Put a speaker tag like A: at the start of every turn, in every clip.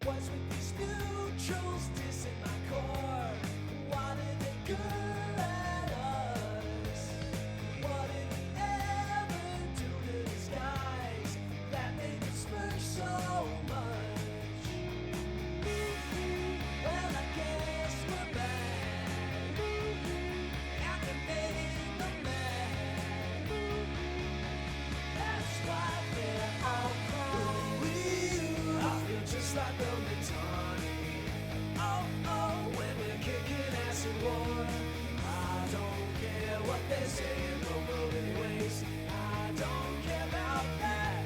A: What's with these neutrals dissing my core? Why did they good at us? What did we ever do to disguise that made us smirk so much? Well, I guess we're back, and we made them mad. That's why they're all crying. I feel just like the when we're kicking ass in war. I don't care what they're saying, but anyways, I don't care about that.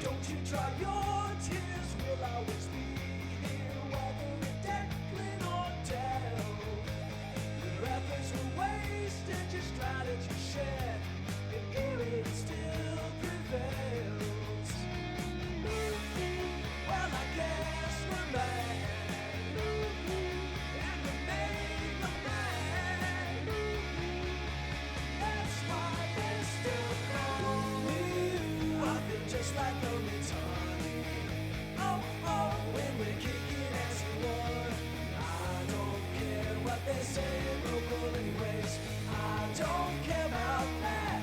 A: Don't you dry your tears, we'll always be here, whether in Declan or Dell. Your efforts were wasted, your strategy shared. It still prevails. Well, I guess we're mad, and we made them mad. That's why they're still calling. I feel just like the retarded. Oh, when we're kicking ass in war. I don't care what they say, local anyways. I don't care about that.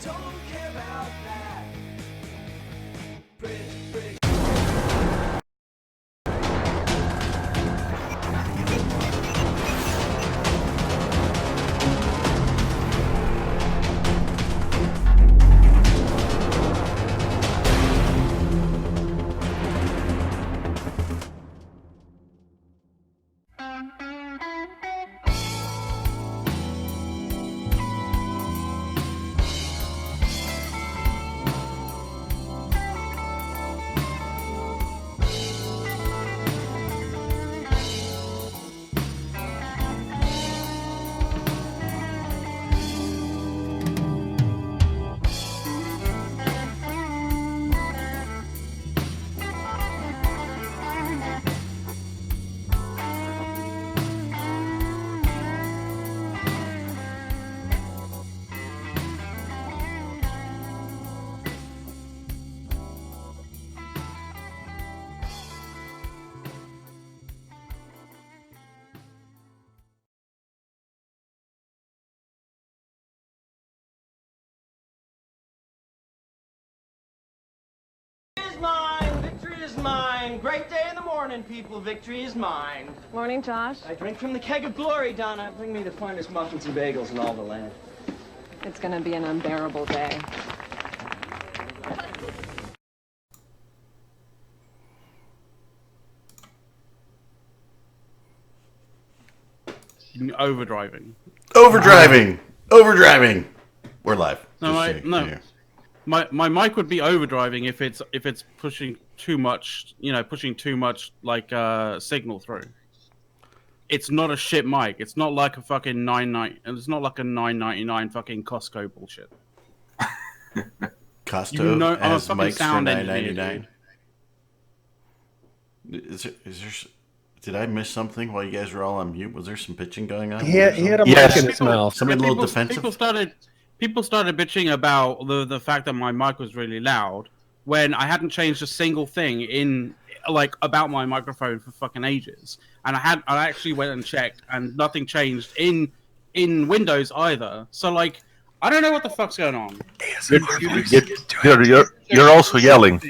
A: Don't care about that. Bridge.
B: Mine. Victory is mine. Great day in the morning, people. Victory is mine.
C: Morning, Josh.
B: I drink from the keg of glory, Donna. Bring me the finest muffins and bagels in all the land.
C: It's gonna be an unbearable day.
D: Overdriving.
E: Overdriving. We're live.
D: No. My mic would be overdriving if it's pushing too much, like signal through. It's not a shit mic. It's not like a fucking It's not like a $9.99 fucking Costco bullshit.
E: Costco has
D: I'm a
E: mics for
D: sound
E: $9.99. Is there? Did I miss something while you guys were all on mute? Was there some pitching going on?
F: He had a mic in his mouth.
E: Somebody a little defensive.
D: People started bitching about the fact that my mic was really loud when I hadn't changed a single thing about my microphone for fucking ages, and I actually went and checked, and nothing changed in Windows either. So I don't know what the fuck's going on.
F: You're also yelling.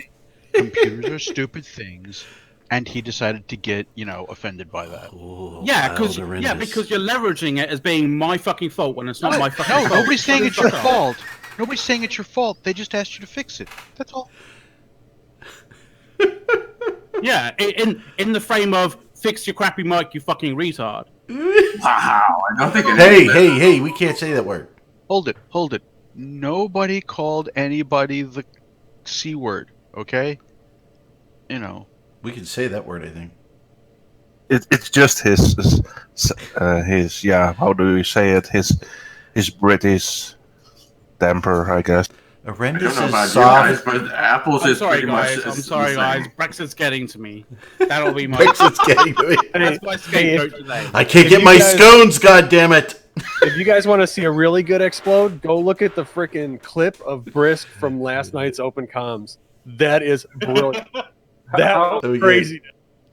G: Computers are stupid things, and he decided to get offended by that.
D: Because you're leveraging it as being my fucking fault when it's not my fucking fault.
G: Nobody's saying it's your fault. Nobody's saying it's your fault. They just asked you to fix it. That's all.
D: Yeah, in the frame of fix your crappy mic, you fucking retard.
H: Wow, I don't think it is.
E: Hey, we can't say that word.
G: Hold it. Nobody called anybody the C word, okay? You know.
E: We can say that word, I think.
F: It's just his yeah. How do you say it? His British temper, I guess.
E: Horrendous
H: know
E: is
H: about you
E: soft.
H: guys, but Apple's
D: I'm
H: is
D: sorry,
H: pretty much.
D: guys. I'm sorry, guys. Brexit's getting to me. That'll be my.
E: Brexit's getting to me.
D: That's my scapegoat today.
E: I can't
I: If
E: get
I: you
E: my
I: guys-
E: scones, goddammit!
I: If you guys want to see a really good explode, go look at the freaking clip of Brisk from last night's open comms. That is brilliant. That was
E: So good.
I: crazy.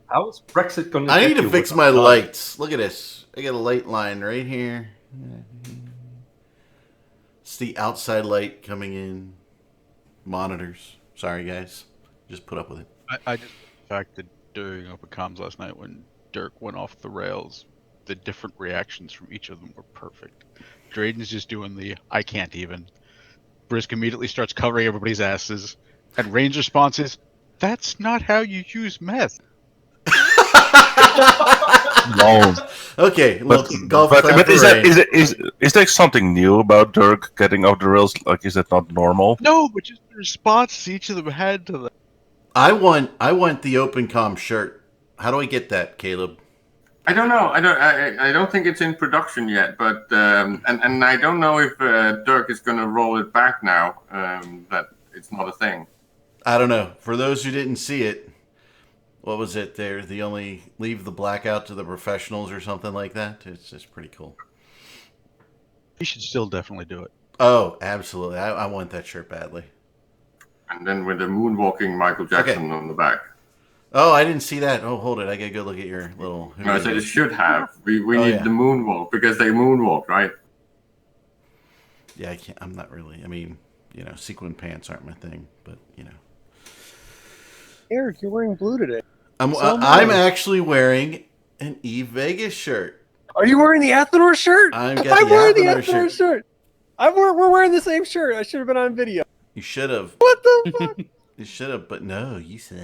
J: How's Brexit going to
E: I need to fix my lights. Look at this. I got a light line right here. It's the outside light coming in. Monitors. Sorry, guys. Just put up with it.
G: I just the fact that during open comms last night when Dirk went off the rails, the different reactions from each of them were perfect. Drayden's just doing the I can't even. Brisk immediately starts covering everybody's asses, and Rain's response is, "That's not how you use meth."
F: No.
E: Okay,
F: But,
E: golf
F: but,
E: clap
F: but
E: for
F: is
E: Rain.
F: is there something new about Dirk getting off the rails? Like, is that not normal?
G: No, but just the response each of them had to that.
E: I want the open com shirt. How do I get that, Caleb?
H: I don't know. I don't think it's in production yet, but and I don't know if Dirk is going to roll it back now. That it's not a thing.
E: I don't know. For those who didn't see it, what was it? There, the only leave the blackout to the professionals or something like that. It's just pretty cool.
G: He should still definitely do it.
E: Oh, absolutely. I want that shirt badly.
H: And then with the moonwalking Michael Jackson on the back.
E: Oh, I didn't see that. Oh, hold it. I gotta go look at your little.
H: No, I said it should have. We need
E: yeah.
H: the moonwalk because they moonwalk, right?
E: Yeah, I can't. I'm not really. I mean, sequin pants aren't my thing, but
I: Eric, you're wearing blue today.
E: I'm actually wearing an Eve Vegas shirt.
I: Are you wearing the Athenor shirt?
E: I'm got
I: I'm
E: the
I: wearing the
E: Athenor
I: Athenor shirt. We're wearing the same shirt. I should have been on video.
E: You should have.
I: What the fuck?
E: You should have, but no. You said.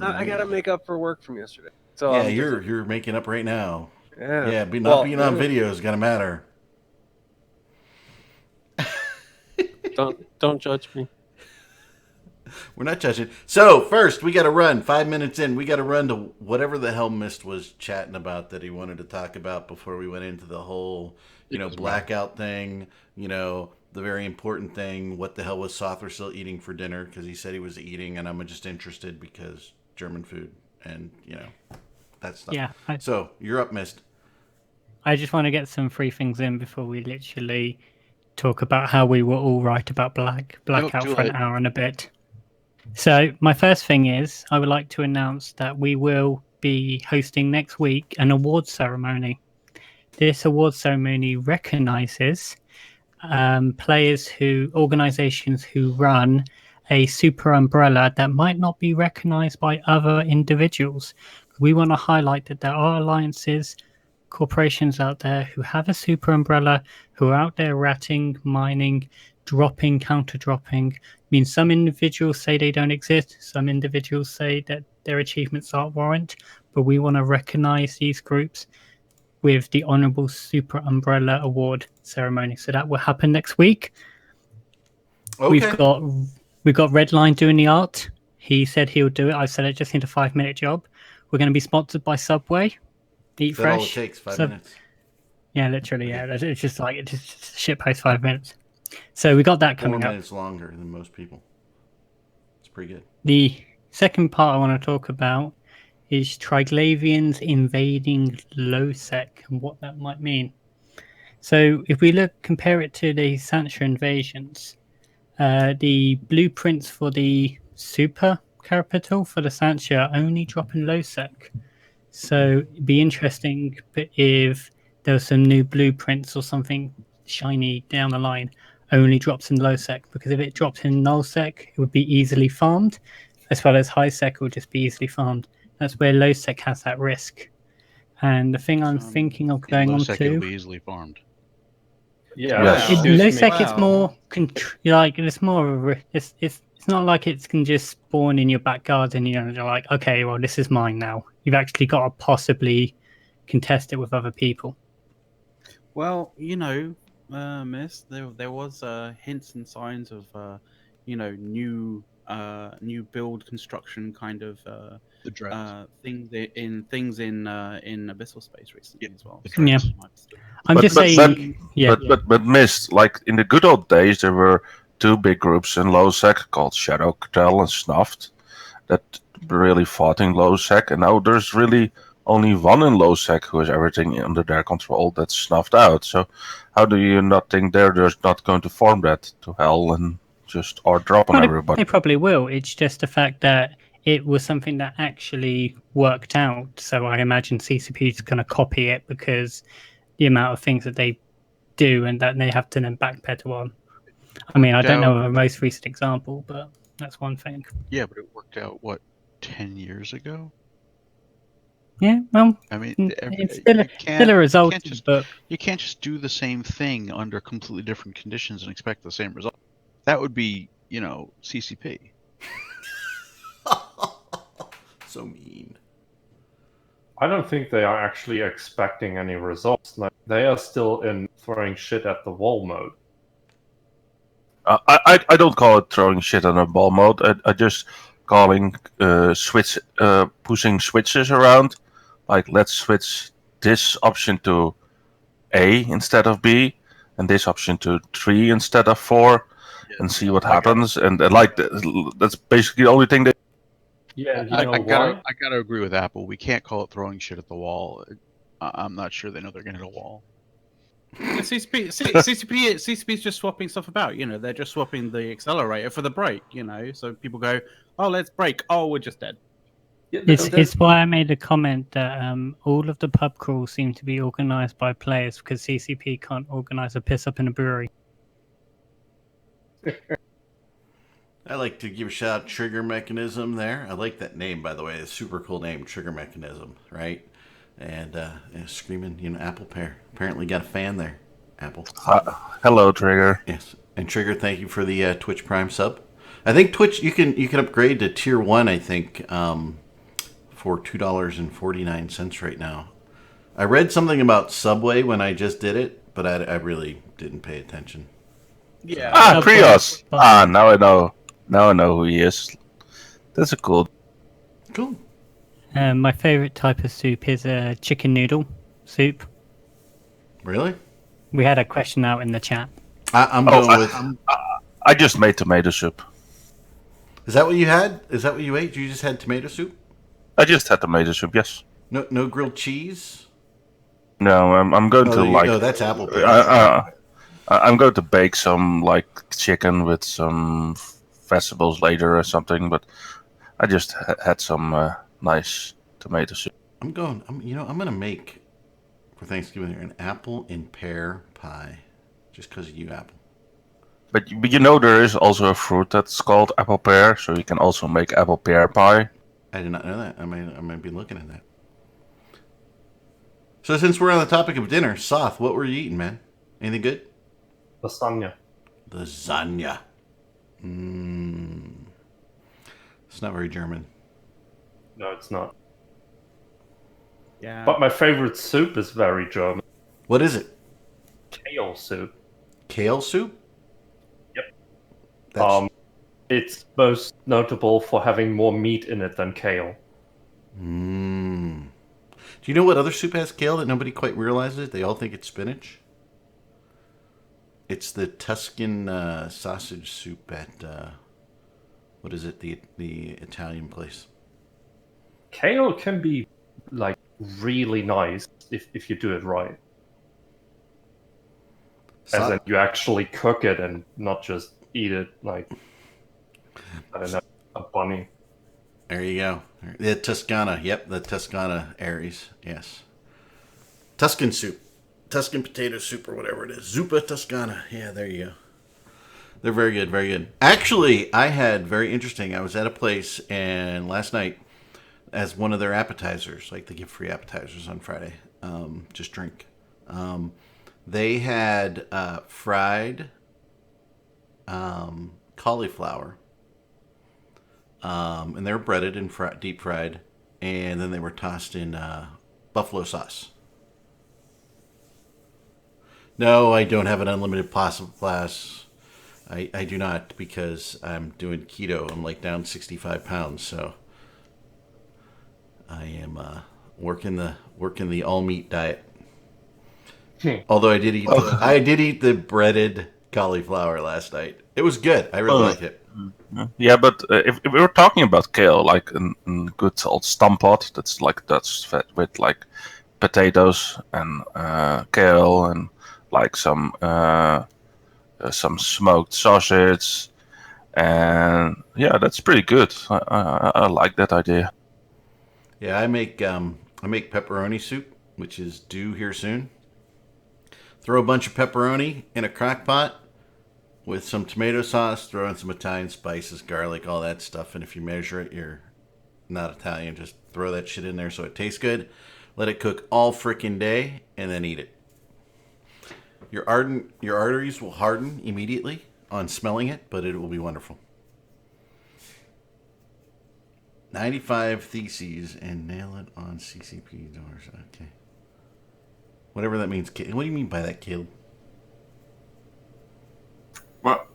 I: I gotta make up for work from yesterday. So
E: Yeah, you're making up right now.
I: Yeah.
E: Yeah, not being on video is gonna matter.
I: Don't judge me.
E: We're not judging. So first, we got to run. 5 minutes in, we got to run to whatever the hell Mist was chatting about that he wanted to talk about before we went into the whole, blackout thing. The very important thing. What the hell was Sothor still eating for dinner? Because he said he was eating, and I'm just interested because German food and that stuff.
K: Yeah.
E: So you're up, Mist.
K: I just want to get some free things in before we literally talk about how we were all right about blackout for an hour and a bit. So my first thing is I would like to announce that we will be hosting next week an awards ceremony. This awards ceremony recognizes organizations who run a super umbrella that might not be recognized by other individuals. We want to highlight that there are alliances, corporations out there who have a super umbrella, who are out there ratting, mining, dropping, counter-dropping. I mean, some individuals say they don't exist. Some individuals say that their achievements aren't warrant. But we want to recognize these groups with the Honorable Super Umbrella Award ceremony. So that will happen next week.
E: Okay.
K: We've got Redline doing the art. He said he'll do it. I said it just need a 5-minute job. We're going to be sponsored by Subway. Eat fresh.
E: All it takes 5 minutes.
K: Yeah, literally. Yeah, it's just like it's just shit post 5 minutes. So we got that coming
E: 4
K: up.
E: minutes longer than most people. It's pretty good.
K: The second part I want to talk about is Triglavians invading Losec and what that might mean. So if we compare it to the Sancha invasions, the blueprints for the super capital for the Sancha only drop in Losec. So it'd be interesting if there were some new blueprints or something shiny down the line only drops in Losec, because if it drops in Nullsec, it would be easily farmed, as well as Highsec will just be easily farmed. That's where Losec has that risk. And the thing I'm thinking of going on
G: Losec
K: to...
G: will be easily farmed.
J: Yeah.
F: Yes.
K: Losec is more... it's more of a... It's not like it can just spawn in your back garden, you're like, okay, well, this is mine now. You've actually got to possibly contest it with other people.
D: Well, Miss, there was hints and signs of new build construction kind of
G: The dreads.
D: things in abyssal space recently as well.
G: the
D: So
K: Yeah.
G: dreads.
D: might still-
K: I'm just saying. Yeah.
F: But missed, like in the good old days, there were two big groups in low sec called Shadow Cartel and Snuffed that really fought in low sec, and now there's really only one in low sec who has everything under their control that's snuffed out. So how do you not think they're just not going to form that to hell and just or drop on
K: Well,
F: everybody?
K: they probably will. It's just the fact that it was something that actually worked out. So I imagine CCP is going to copy it because the amount of things that they do and that they have to then backpedal on. I mean, I don't know of a most recent example, but that's one thing.
G: Yeah, but it worked out what 10 years ago.
K: Yeah, well,
G: I mean,
K: it's
G: you
K: still a result
G: can't
K: in the
G: just
K: book.
G: you can't just do the same thing under completely different conditions and expect the same result. That would be, CCP.
E: So mean.
J: I don't think they are actually expecting any results. Like, they are still in throwing shit at the wall mode.
F: I don't call it throwing shit on a ball mode. I just calling pushing switches around. Like, let's switch this option to A instead of B, and this option to 3 instead of 4, and see what happens. And that's basically the only thing that.
J: Yeah, and
G: I gotta agree with Apple. We can't call it throwing shit at the wall. I'm not sure they know they're gonna hit a wall.
D: Yeah, CCP is just swapping stuff about. They're just swapping the accelerator for the brake. So people go, "Oh, let's brake." Oh, we're just dead.
K: It's why I made a comment that all of the pub crawls seem to be organised by players because CCP can't organise a piss up in a brewery.
E: I like to give a shout out Trigger Mechanism there. I like that name, by the way. It's a super cool name, Trigger Mechanism, right? And screaming, Apple Pear. Apparently got a fan there, Apple.
F: Hello, Trigger.
E: Yes, and Trigger, thank you for the Twitch Prime sub. I think Twitch you can upgrade to tier 1. I think for $2.49 right now. I read something about Subway when I just did it, but I really didn't pay attention.
D: Yeah.
F: Krios. Now I know. Now I know who he is. That's a cool.
E: Cool.
K: My favourite type of soup is chicken noodle soup.
E: Really?
K: We had a question out in the chat.
E: I'm going with.
F: I just made tomato soup.
E: Is that what you had? Is that what you ate? You just had tomato soup?
F: I just had tomato soup. Yes.
E: No grilled cheese.
F: No, I'm going to like.
E: No, that's apple pie.
F: I'm going to bake some like chicken with some vegetables later or something, but I just had some nice tomato soup.
E: I'm gonna make for Thanksgiving here an apple and pear pie, just because of you, Apple.
F: But there is also a fruit that's called apple pear, so you can also make apple pear pie.
E: I did not know that. I might be looking at that. So since we're on the topic of dinner, Soth, what were you eating, man? Anything good?
J: Lasagna.
E: Lasagna. It's not very German.
J: No, it's not.
D: Yeah.
J: But my favorite soup is very German.
E: What is it?
J: Kale soup.
E: Kale soup?
J: Yep. It's most notable for having more meat in it than kale.
E: Do you know what other soup has kale that nobody quite realizes? They all think it's spinach. It's the Tuscan sausage soup at what is it? The Italian place.
J: Kale can be like really nice if you do it right. As in you actually cook it and not just eat it like, I don't know, a bunny.
E: There you go. The Toscana. Yep, the Toscana Aries. Yes. Tuscan soup. Tuscan potato soup or whatever it is. Zuppa Toscana. Yeah, there you go. They're very good, very good. Actually, I had very interesting. I was at a place and last night as one of their appetizers, like they give free appetizers on Friday. Just drink. They had fried cauliflower. And they were breaded and deep fried. And then they were tossed in buffalo sauce. No, I don't have an unlimited possible class. I do not because I'm doing keto. I'm like down 65 pounds, so I am working the all meat diet. Although I did eat the breaded cauliflower last night. It was good. I really liked it.
F: Yeah, but if we were talking about kale, like a good old stampot, that's fed with like potatoes and kale and like some smoked sausage, and yeah, that's pretty good. I like that idea.
E: Yeah, I make pepperoni soup, which is due here soon. Throw a bunch of pepperoni in a crock pot with some tomato sauce, throw in some Italian spices, garlic, all that stuff. And if you measure it, you're not Italian. Just throw that shit in there so it tastes good. Let it cook all freaking day, and then eat it. Your arteries will harden immediately on smelling it, but it will be wonderful. 95 theses and nail it on CCP doors. Okay. Whatever that means. What do you mean by that, Caleb?
H: Well,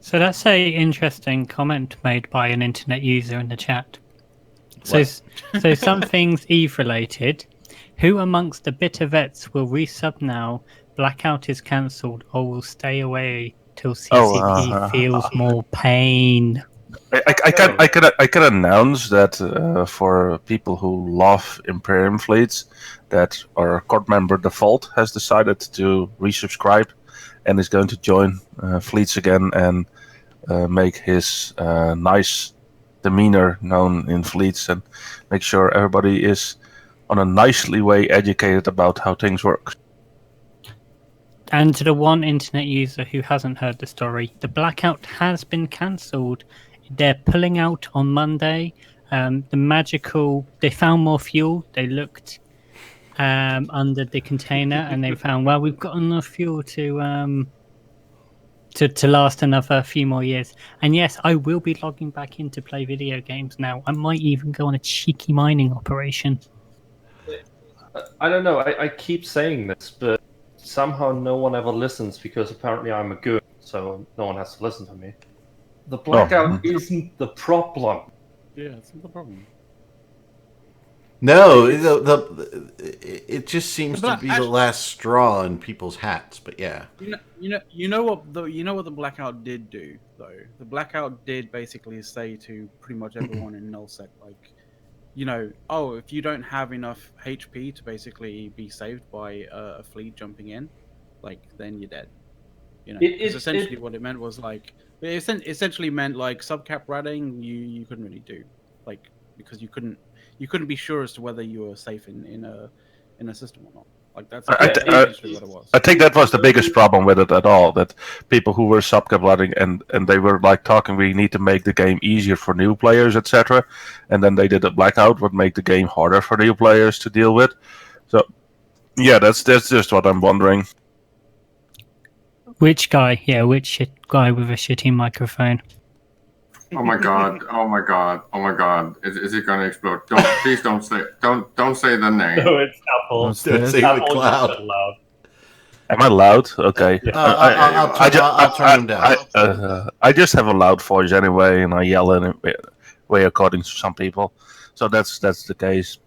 K: So that's a interesting comment made by an internet user in the chat. So, so something's Eve related. Who amongst the bitter vets will resub now? Blackout is cancelled or will stay away till CCP feels more pain.
F: I can announce that for people who love Imperium fleets, that our court member Default has decided to resubscribe and is going to join fleets again and make his nice demeanor known in fleets and make sure everybody is on a nicely way educated about how things work.
K: And to the one internet user who hasn't heard the story, the blackout has been cancelled. They're pulling out on Monday. They found more fuel. They looked under the container and they found, well, we've got enough fuel to last another few more years. And yes, I will be logging back in to play video games now. I might even go on a cheeky mining operation.
J: I don't know. I keep saying this, but somehow no one ever listens because apparently I'm a good, so no one has to listen to me. The blackout isn't the problem.
D: Yeah, it's not the problem.
E: No, it just seems to be the last straw in people's hats. But yeah,
D: you know what the blackout did do though. The blackout did basically say to pretty much everyone in nullsec, like, if you don't have enough HP to basically be saved by a fleet jumping in, like, then you're dead. Because essentially what it meant was like, it essentially meant like subcap ratting you couldn't really do, like, because you couldn't be sure as to whether you were safe in a system or not. Like that's essentially what it was.
F: I think that was the biggest problem with it at all. That people who were subcapitalizing and they were like talking, we need to make the game easier for new players, etc. And then they did a blackout, would make the game harder for new players to deal with. So yeah, that's just what I'm wondering.
K: Which guy? Yeah, which guy with a shitty microphone?
H: oh my god! Oh my god! Oh my god! Is it gonna explode? Please don't say the name.
J: No, it's Apple.
E: Don't say the cloud.
J: Loud.
F: Am I loud? Okay.
J: Yeah.
E: I'll turn him down.
F: I just have a loud voice anyway, and I yell in a way according to some people. So that's the case.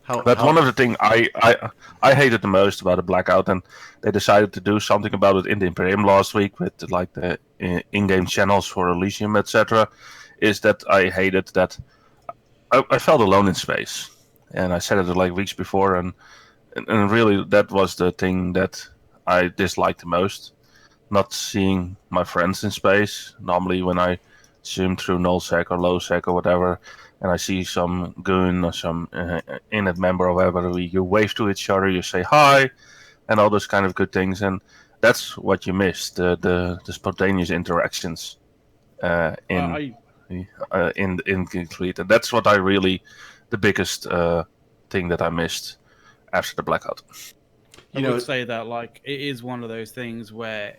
F: One of the things I hated the most about the blackout, and they decided to do something about it in the Imperium last week with like the in-game channels for Elysium, etc. Is that I hated that I felt alone in space, and I said it like weeks before, and really that was the thing that I disliked the most. Not seeing my friends in space. Normally, when I zoom through nullsec or lowsec or whatever, and I see some goon or some init member or whatever, you wave to each other, you say hi, and all those kind of good things, and that's what you miss, the spontaneous interactions in Fleet, and that's what the biggest thing that I missed after the blackout.
D: I would say that like it is one of those things where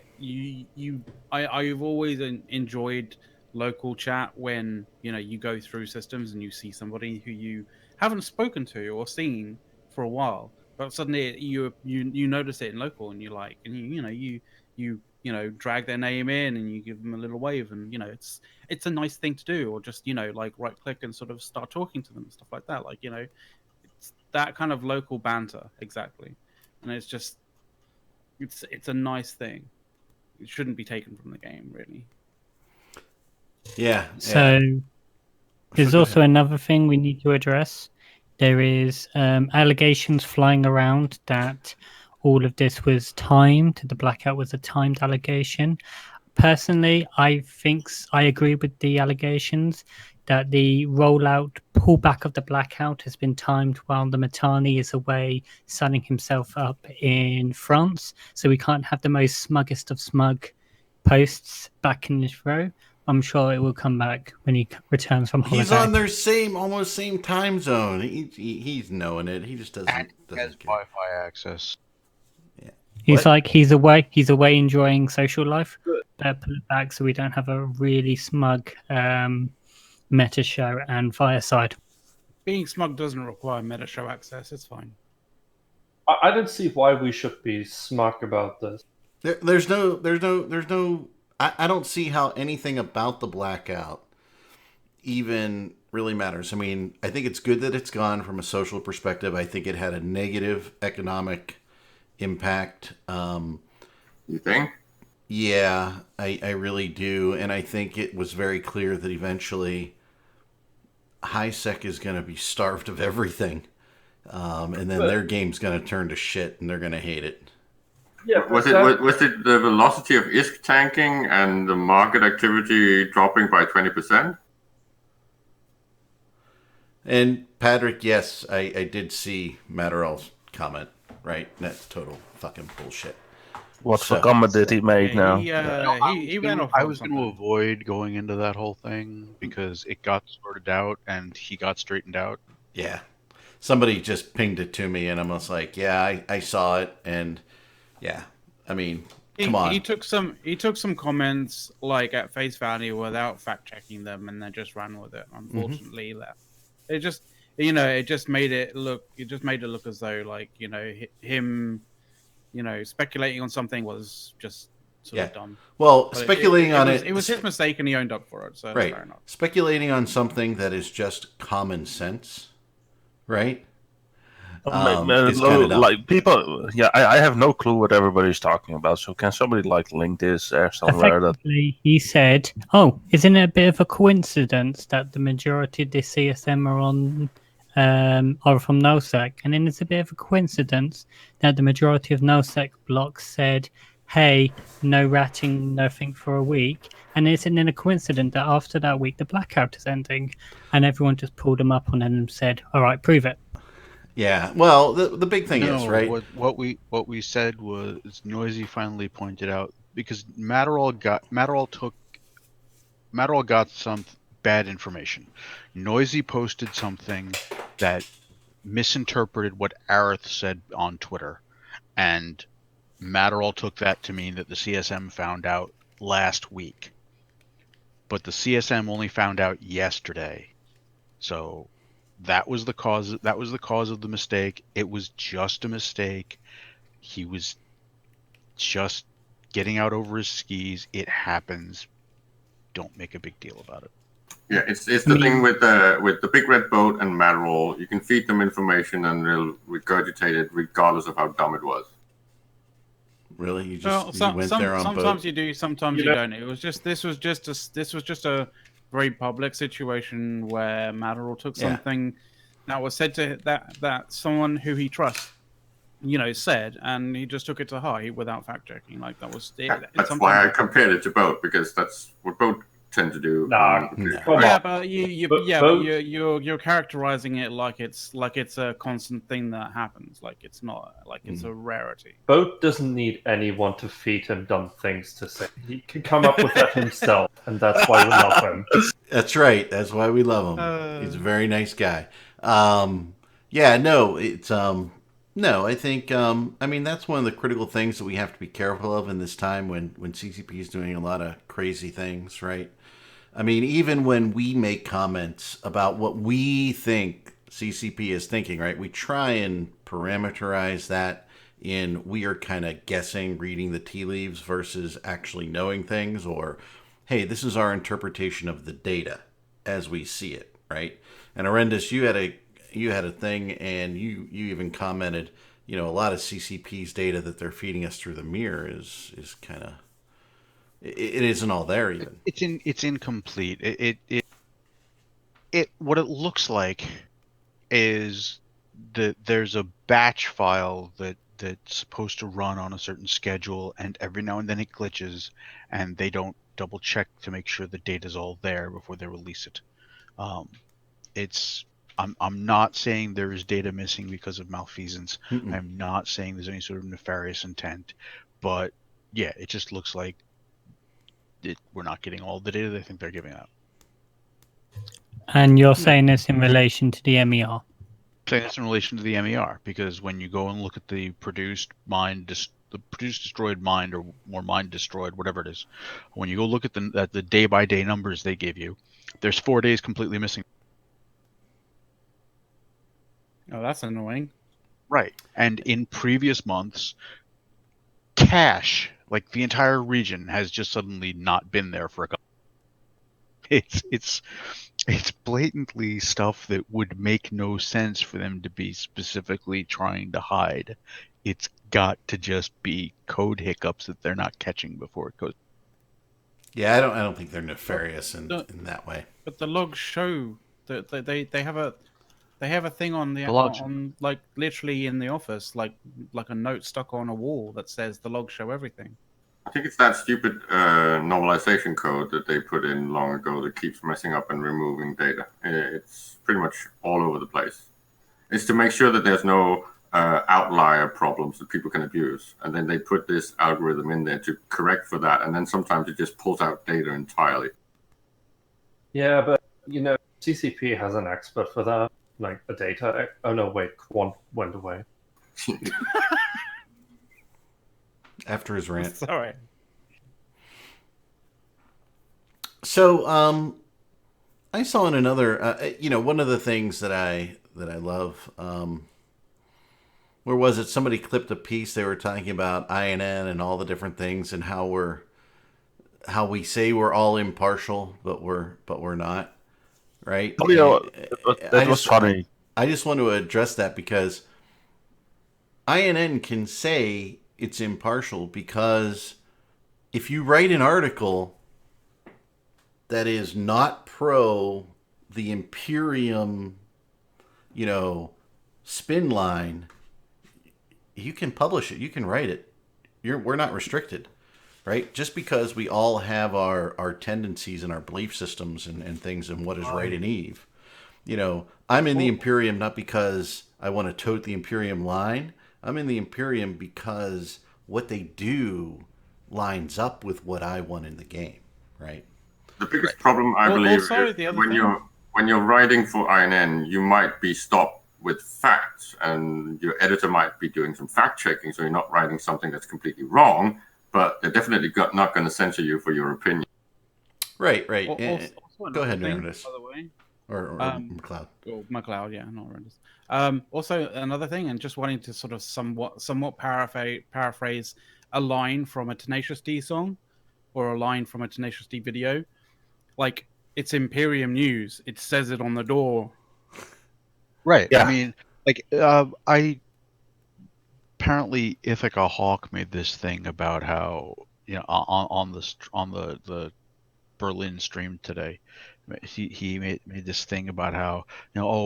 D: I've always enjoyed local chat when you go through systems and you see somebody who you haven't spoken to or seen for a while, but suddenly you notice it in local, and you're like, and you drag their name in, and you give them a little wave, and it's a nice thing to do, or just like right click and sort of start talking to them and stuff like that. Like it's that kind of local banter exactly, and it's just it's a nice thing. It shouldn't be taken from the game, really.
E: Yeah.
K: So there's
E: go
K: also
E: ahead.
K: another thing we need to address. There is allegations flying around that all of this was timed. The blackout was a timed allegation. Personally, I agree with the allegations that the rollout pullback of the blackout has been timed while the Matani is away sunning himself up in France. So we can't have the most smuggest of smug posts back in this row. I'm sure it will come back when he returns from holiday.
E: He's on their almost same time zone. He's knowing it. He just doesn't
G: Has
E: care.
G: Wi-Fi access.
K: He's
E: What?
K: like he's away enjoying social life. But put it back so we don't have a really smug meta show and fireside.
D: Being smug doesn't require meta show access. It's fine.
J: I don't see why we should be smug about this.
E: There's no. I don't see how anything about the blackout even really matters. I mean, I think it's good that it's gone from a social perspective. I think it had a negative economic impact.
H: You think?
E: Yeah, I really do. And I think it was very clear that eventually HiSec is going to be starved of everything. And then their game's going to turn to shit and they're going to hate it.
J: Yeah,
H: was it the velocity of ISK tanking and the market activity dropping by 20%?
E: And Patrick, yes, I did see Matterall's comment, right? That's total fucking bullshit.
F: What for comment did he make now?
D: He ran off.
G: I was going to avoid going into that whole thing because it got sorted out and he got straightened out.
E: Yeah. Somebody just pinged it to me and I was like, yeah, I saw it. And yeah, I mean, come on.
D: He took some comments like at face value without fact checking them and then just ran with it. Unfortunately, it just made it look as though like him speculating on something was just sort of dumb.
E: Well,
D: But
E: speculating on it
D: was his mistake and he owned up for it. So
E: right.
D: Fair enough.
E: Speculating on something that is just common sense, right?
F: It's like people, yeah, I have no clue what everybody's talking about. So can somebody like link this somewhere?
K: Effectively, he said, "Oh, isn't it a bit of a coincidence that the majority of the CSM are from NoSec, and then it's a bit of a coincidence that the majority of NoSec blocks said, hey, no ratting, nothing for a week, and isn't it a coincidence that after that week the blackout is ending, and everyone just pulled them up on it and said, all right, prove it."
E: Yeah, well, the big thing is, right?
G: What we said was Noisy finally pointed out because Matterall got some bad information. Noisy posted something that misinterpreted what Aerith said on Twitter, and Matterall took that to mean that the CSM found out last week, but the CSM only found out yesterday. So that was the cause of the mistake. It was just a mistake. He was just getting out over his skis. It happens. Don't make a big deal about it.
H: Yeah, it's the thing with the big red boat and Matterall. You can feed them information and they'll regurgitate it regardless of how dumb it was.
E: Really, you
D: went there on sometimes boat? You do, sometimes you don't. This was just a very public situation where Matterall took something that was said to that someone who he trusts, said, and he just took it to heart without fact checking. Like that was it.
H: That's why I compared it to boat, because that's what boat tend to do.
D: But you're characterizing it like it's a constant thing that happens. Like it's not, like it's a rarity.
J: Boat doesn't need anyone to feed him dumb things to say. He can come up with that himself, and that's why we love him.
E: That's right. That's why we love him. He's a very nice guy. No, I think, I mean, that's one of the critical things that we have to be careful of in this time when CCP is doing a lot of crazy things, right? I mean, even when we make comments about what we think CCP is thinking, right? We try and parameterize that in we are kind of guessing, reading the tea leaves versus actually knowing things, or hey, this is our interpretation of the data as we see it, right? And Arendis, you had a thing, and you even commented, a lot of CCP's data that they're feeding us through the mirror is kind of it isn't all there even.
G: It's incomplete. It what it looks like is that there's a batch file that's supposed to run on a certain schedule, and every now and then it glitches, and they don't double check to make sure the data's all there before they release it. It's I'm not saying there is data missing because of malfeasance. I'm not saying there's any sort of nefarious intent, but yeah, it just looks like we're not getting all the data they think they're giving out.
K: And you're saying this in relation to the MER?
G: Saying this in relation to the MER, because when you go and look at the produced, destroyed, mined, or more mined, destroyed, whatever it is, when you go look at the day-by-day numbers they give you, there's 4 days completely missing.
D: Oh, that's annoying.
G: Right. And in previous months, cache, like the entire region, has just suddenly not been there for a couple. It's blatantly stuff that would make no sense for them to be specifically trying to hide. It's got to just be code hiccups that they're not catching before it goes.
E: Yeah, I don't think they're nefarious in that way.
D: But the logs show that they have a thing on the
G: logs.
D: on like literally in the office, like a note stuck on a wall that says the logs show everything.
H: I think it's that stupid normalization code that they put in long ago that keeps messing up and removing data. It's pretty much all over the place. It's to make sure that there's no outlier problems that people can abuse. And then they put this algorithm in there to correct for that. And then sometimes it just pulls out data entirely.
J: Yeah, but, CCP has an expert for that. Like a data... Oh, no, wait. Quant went away.
E: After his rant.
D: Sorry.
E: So, I saw in another, one of the things that I love, where was it? Somebody clipped a piece. They were talking about INN and all the different things and how we say we're all impartial, but we're not, right?
F: Oh, yeah, that was funny.
E: I just want to address that because INN can say it's impartial because if you write an article that is not pro the Imperium, spin line, you can publish it. You can write it. We're not restricted, right? Just because we all have our tendencies and our belief systems and things and what is right and Eve. I'm in the Imperium not because I want to tote the Imperium line. I'm in the Imperium because what they do lines up with what I want in the game, right?
H: The biggest problem, I believe, is when you're writing for INN, you might be stopped with facts, and your editor might be doing some fact checking, so you're not writing something that's completely wrong, but they're definitely not going to censor you for your opinion.
E: Right.
D: Also
E: Go ahead,
D: thing,
E: Nerdist.
D: by the way.
E: Or McLeod.
D: McLeod, yeah, not horrendous. Also, another thing, and just wanting to sort of somewhat paraphrase a line from a Tenacious D song or a line from a Tenacious D video. Like, it's Imperium News. It says it on the door.
G: Right.
F: Yeah.
G: I mean, apparently Ithaca Hawk made this thing about how, on the Berlin stream today, he made this thing about how,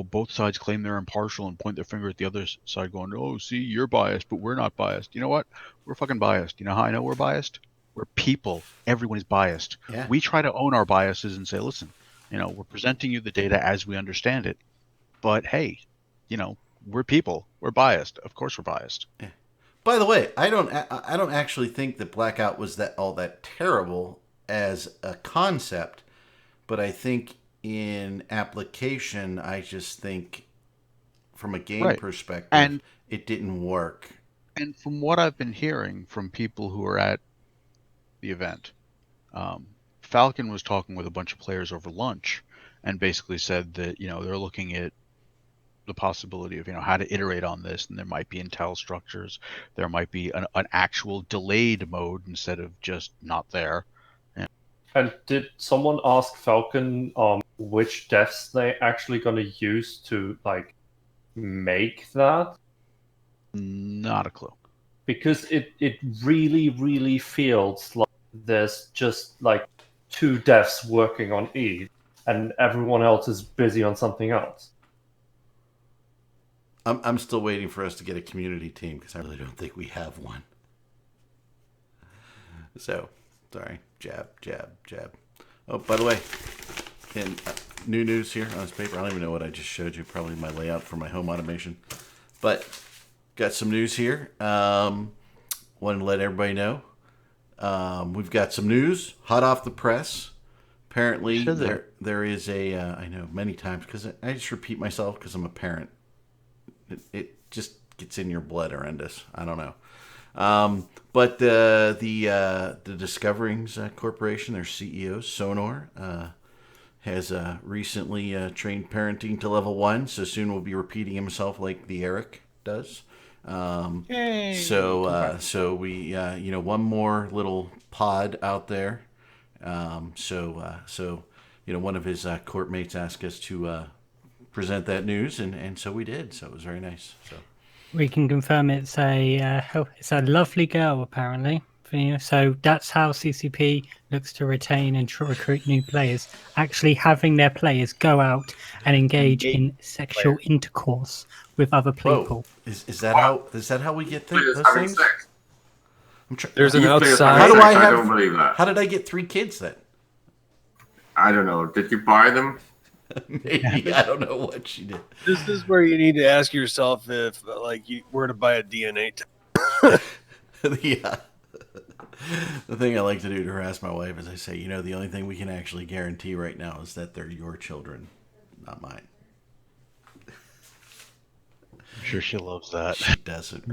G: both sides claim they're impartial and point their finger at the other side going, oh, see, you're biased, but we're not biased. You know what? We're fucking biased. You know how I know we're biased? We're people. Everyone is biased.
E: Yeah.
G: We try to own our biases and say, listen, we're presenting you the data as we understand it, but hey, we're people. We're biased. Of course we're biased.
E: Yeah. By the way, I don't actually think that Blackout was all that terrible as a concept, but I think in application, I just think from a game perspective, it didn't work.
G: And from what I've been hearing from people who are at the event, Falcon was talking with a bunch of players over lunch and basically said that, they're looking at the possibility of how to iterate on this, and there might be intel structures, there might be an actual delayed mode instead of just not there.
J: And did someone ask Falcon which devs they actually gonna use to like make that?
G: Not a clue.
J: Because it really, really feels like there's just like 2 devs working on each, and everyone else is busy on something else.
E: I'm still waiting for us to get a community team because I really don't think we have one. So, sorry. Jab. Oh, by the way, in new news here on this paper. I don't even know what I just showed you. Probably my layout for my home automation. But got some news here. Wanted to let everybody know. We've got some news hot off the press. Apparently, there is a. I know many times because I just repeat myself because I'm a parent. It just gets in your blood horrendous. I don't know. But the Discoverings Corporation, their CEO, Sonor, has recently trained parenting to level 1, so soon will be repeating himself like the Eric does. So we, one more little pod out there. So one of his court mates asked us to present that news, and so we did. So it was very nice. So
K: We can confirm it's a lovely girl, apparently. So that's how CCP looks to retain and recruit new players. Actually, having their players go out and engage in sexual intercourse with other people.
E: Whoa. Is that how we get those things?
H: Sex.
I: There's an outside.
E: I
H: don't believe that.
E: How did I get 3 kids then?
H: I don't know. Did you buy them?
E: Maybe. I don't know what she did.
I: This is where you need to ask yourself if, you were to buy a DNA test.
E: Yeah. The thing I like to do to harass my wife is I say, the only thing we can actually guarantee right now is that they're your children, not mine.
G: I'm sure she loves that.
E: She doesn't.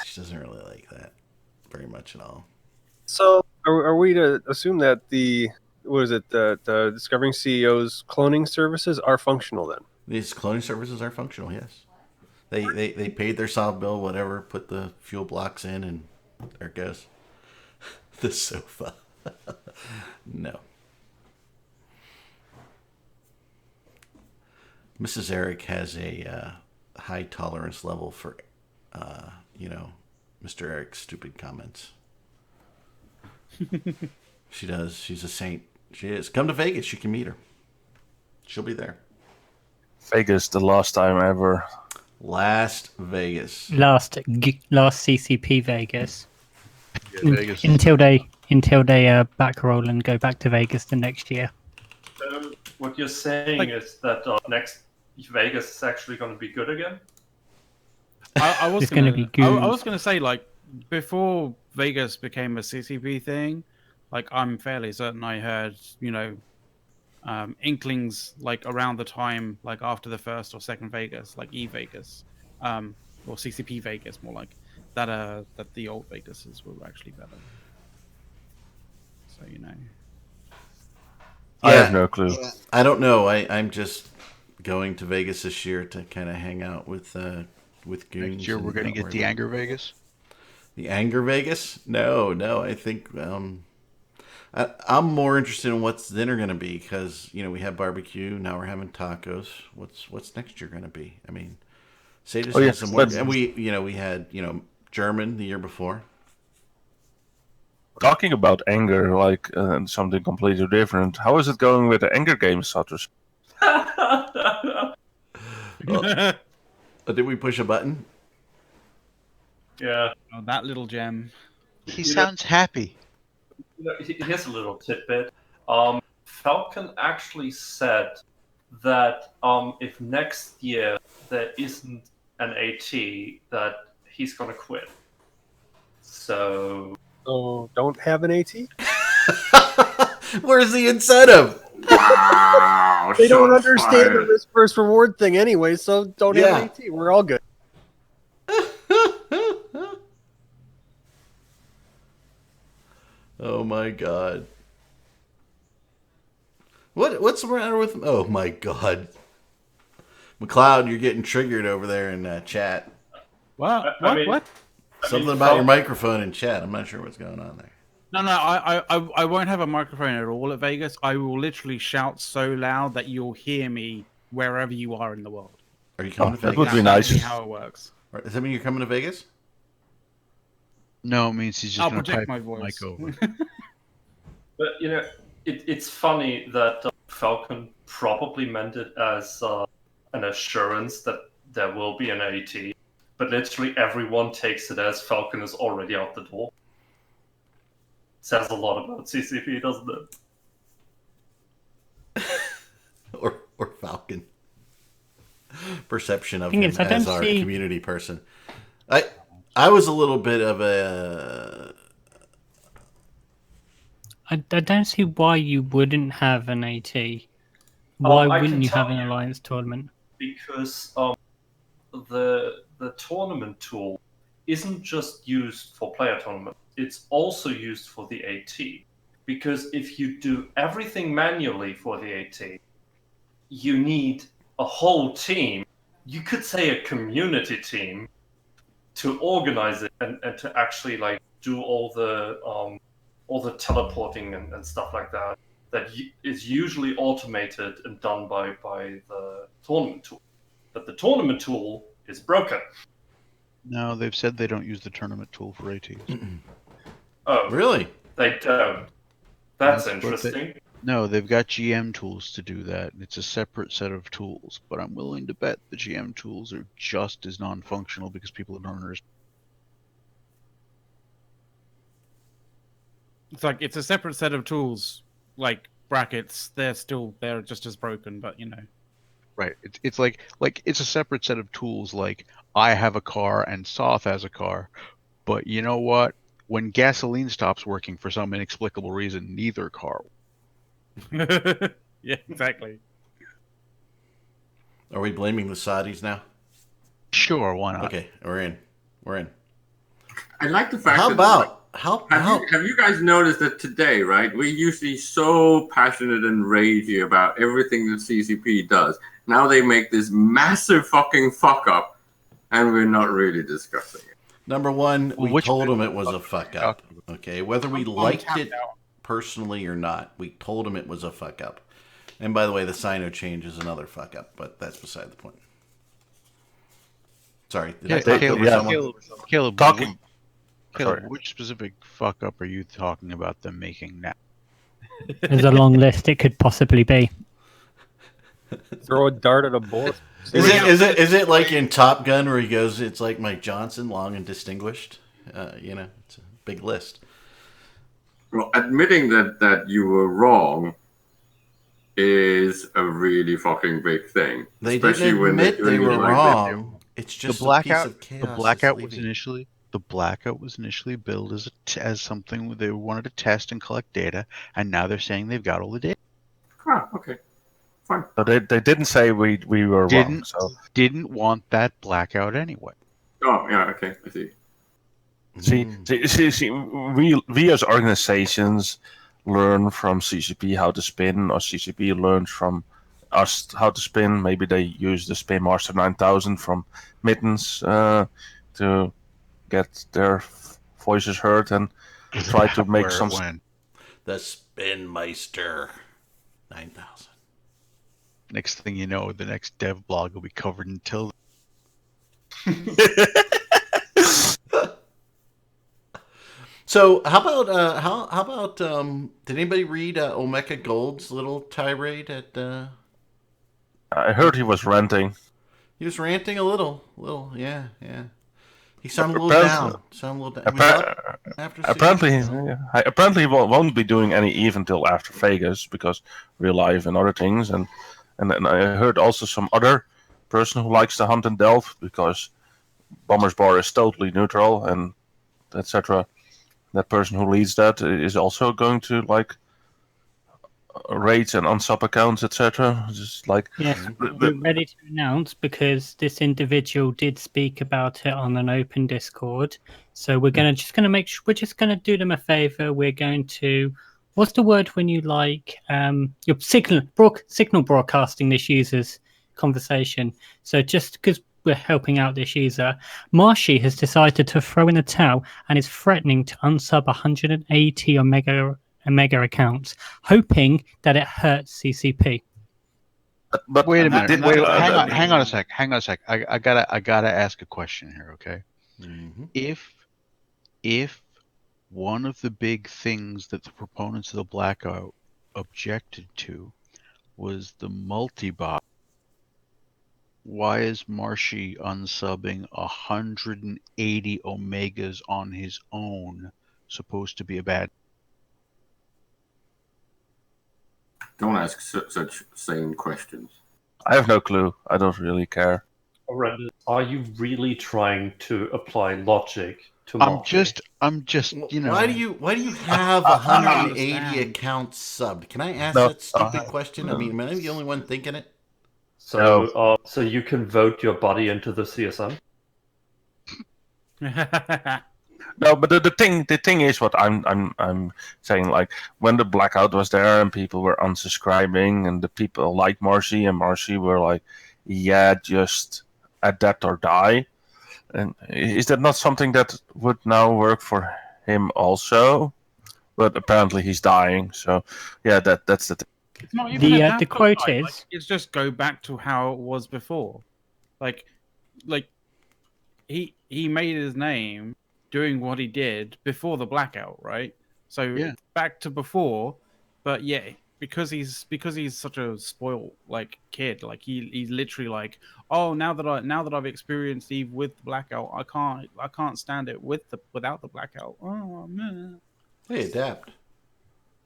E: She doesn't really like that very much at all.
I: So, are we to assume that the Discovering CEO's cloning services are functional then?
E: These cloning services are functional, yes. They paid their solid bill, whatever, put the fuel blocks in, and there it goes. The sofa. No. Mrs. Eric has a high tolerance level for, Mr. Eric's stupid comments. She does. She's a saint. She is. Come to Vegas. You can meet her. She'll be there.
F: Vegas, the last time ever.
E: Last Vegas.
K: Last CCP Vegas.
G: Yeah, Vegas.
K: Until they back roll and go back to Vegas the next year.
J: So what you're saying is that next Vegas is actually going to be good again?
D: I was
K: It's gonna be good.
D: I was going to say, before Vegas became a CCP thing, I'm fairly certain I heard, inklings around the time after the first or second Vegas, E-Vegas, or CCP Vegas, more like that the old Vegases were actually better. So
F: I have no clue.
E: I don't know. I'm just going to Vegas this year to kind of hang out with goons.
G: Next year we're going to get the Anger Vegas.
E: The Anger Vegas? No. I think I'm more interested in what's dinner going to be because we had barbecue. Now we're having tacos. What's next year going to be? I mean, Sadis has some more, and we had German the year before.
F: Talking about anger, something completely different. How is it going with the anger games, Satters?
E: Did we push a button?
J: Yeah.
D: Oh, that little gem.
G: He sounds happy.
J: Here's a little tidbit. Falcon actually said that if next year there isn't an AT, that he's gonna quit. So
I: don't have an AT?
E: Where's the incentive?
H: Wow.
I: They don't
H: shots
I: understand
H: fired.
I: the risk versus reward thing anyway, so don't have an AT. We're all good.
E: Oh my god. What's the matter with? Oh my god. McLeod, you're getting triggered over there in chat.
D: What? What?
E: Something about your microphone in chat. I'm not sure what's going on there.
D: No, I won't have a microphone at all at Vegas. I will literally shout so loud that you'll hear me wherever you are in the world.
E: Are you coming to Vegas?
F: That would be nice.
D: That's how it works.
E: Does that mean you're coming to Vegas?
G: No, it means he's just
D: I'll
G: going to
D: project
G: type
D: my voice.
G: mic over.
J: But it's funny that Falcon probably meant it as an assurance that there will be an AT, but literally everyone takes it as Falcon is already out the door. Says a lot about CCP, doesn't it?
E: or Falcon. Perception of
K: Thing
E: him
K: is, I
E: as
K: don't
E: our
K: see-
E: community person. I was a little bit of a.
K: I don't see why you wouldn't have an AT. Why
J: I
K: wouldn't
J: can
K: you have
J: tell
K: an
J: you.
K: alliance tournament?
J: Because the tournament tool isn't just used for player tournament, it's also used for the AT. Because if you do everything manually for the AT, you need a whole team, you could say a community team, to organize it and to actually like do all the teleporting and stuff like that is usually automated and done by the tournament tool. But the tournament tool is broken.
G: No, they've said they don't use the tournament tool for ATs.
J: Oh,
E: Really?
J: they don't. That's
G: That's what
J: interesting.
G: No, they've got GM tools to do that. It's a separate set of tools, but I'm willing to bet the GM tools are just as non-functional because people don't understand.
D: It's like it's a separate set of tools, like brackets. They're just as broken, but you know.
G: Right. It's like it's a separate set of tools. Like I have a car and Soth has a car, but you know what? When gasoline stops working for some inexplicable reason, neither car.
D: Yeah, exactly.
E: Are we blaming the Saudis now?
G: Sure, why not?
E: Okay, we're in.
H: I like the fact
E: How
H: that
E: about
H: have you guys noticed that today, right? We're usually so passionate and ragey about everything that CCP does. Now they make this massive fucking fuck up, and we're not really discussing it.
E: Number one, we
G: which
E: told
G: bit
E: them
G: of
E: it was
G: the
E: a
G: fuck
E: fuck
G: are you
E: up. Okay, whether we
D: I'm
E: liked
D: tapped
E: it
D: out.
E: personally or not, we told them it was a fuck up. And by the way, the Sino change is another fuck up, but that's beside the point. Sorry, did I talk over someone?
G: Caleb,
F: Talking.
G: Caleb,
F: Sorry.
G: which specific fuck up are you talking about them making now?
K: There's a long list it could possibly be.
I: Throw a dart at a bullet.
E: Is it like in Top Gun where he goes, it's like Mike Johnson, long and distinguished? It's a big list.
H: Well, admitting that you were wrong is a really fucking big thing.
E: They
H: especially
E: didn't
H: when
E: admit
H: they're
E: they
H: doing
E: were
H: it like
E: wrong. It's just
G: the blackout.
E: a piece of chaos.
G: The blackout
E: that's
G: was
E: leaving.
G: initially billed as something they wanted to test and collect data, and now they're saying they've got all the data.
H: Ah, okay. Fine.
F: So they didn't say we were wrong. So
G: Didn't want that blackout anyway.
H: Oh, yeah, okay. I see.
F: see, we as organizations learn from CCP how to spin, or CCP learns from us how to spin. Maybe they use the Spin Master 9000 from Mittens to get their voices heard and try to make
G: Where
F: some.
G: it went.
E: The Spin Meister 9000.
G: Next thing you know, the next dev blog will be covered in tilde.
E: So how about did anybody read Omega Gold's little tirade at
F: I heard he was ranting.
E: he was ranting a little, yeah. He sounded a little down. He was up after
F: Apparently, he won't be doing any event till after Vegas because real life and other things. And then I heard also some other person who likes to hunt and delve because Bomber's Bar is totally neutral and etc. That person who leads that is also going to like raids and unsub accounts, etc. Just like
K: Yes, we're ready to announce because this individual did speak about it on an open Discord. So we're gonna we're just gonna do them a favor. We're going to, what's the word when you like your signal broadcasting this uses conversation. So just because we're helping out this user, Marshy has decided to throw in a towel and is threatening to unsub 180 Omega accounts, hoping that it hurts CCP.
F: But
G: Wait a minute. Wait, hang on.
D: that
G: Hang on a sec. Hang on a sec. I gotta ask a question here. Okay.
E: Mm-hmm.
G: If one of the big things that the proponents of the blackout objected to was the multi-bot, why is Marshy unsubbing 180 Omegas on his own supposed to be a bad?
H: Don't ask such sane questions.
F: I have no clue. I don't really care.
J: Horrendous. Are you really trying to apply logic to
G: I'm
J: Marshy?
G: just, you know.
E: Why do you have 180 accounts subbed? Can I ask
F: No,
E: that stupid question? I mean, am I the only one thinking it?
J: So, so you can vote your body into the CSM?
F: No, but the thing is what I'm saying, like when the blackout was there and people were unsubscribing and the people like Marshy and Marshy were like, yeah, just adapt or die. And is that not something that would now work for him also? But apparently he's dying, so yeah, that's the thing.
D: It's not even
K: The quote is,
D: like, it's just go back to how it was before. Like he made his name doing what he did before the blackout, right? So
G: Yeah.
D: back to before, but yeah, because he's such a spoiled like kid, like he's literally like, oh, now that I've experienced Eve with the blackout, I can't stand it without the blackout. Oh man.
E: Hey, adapt.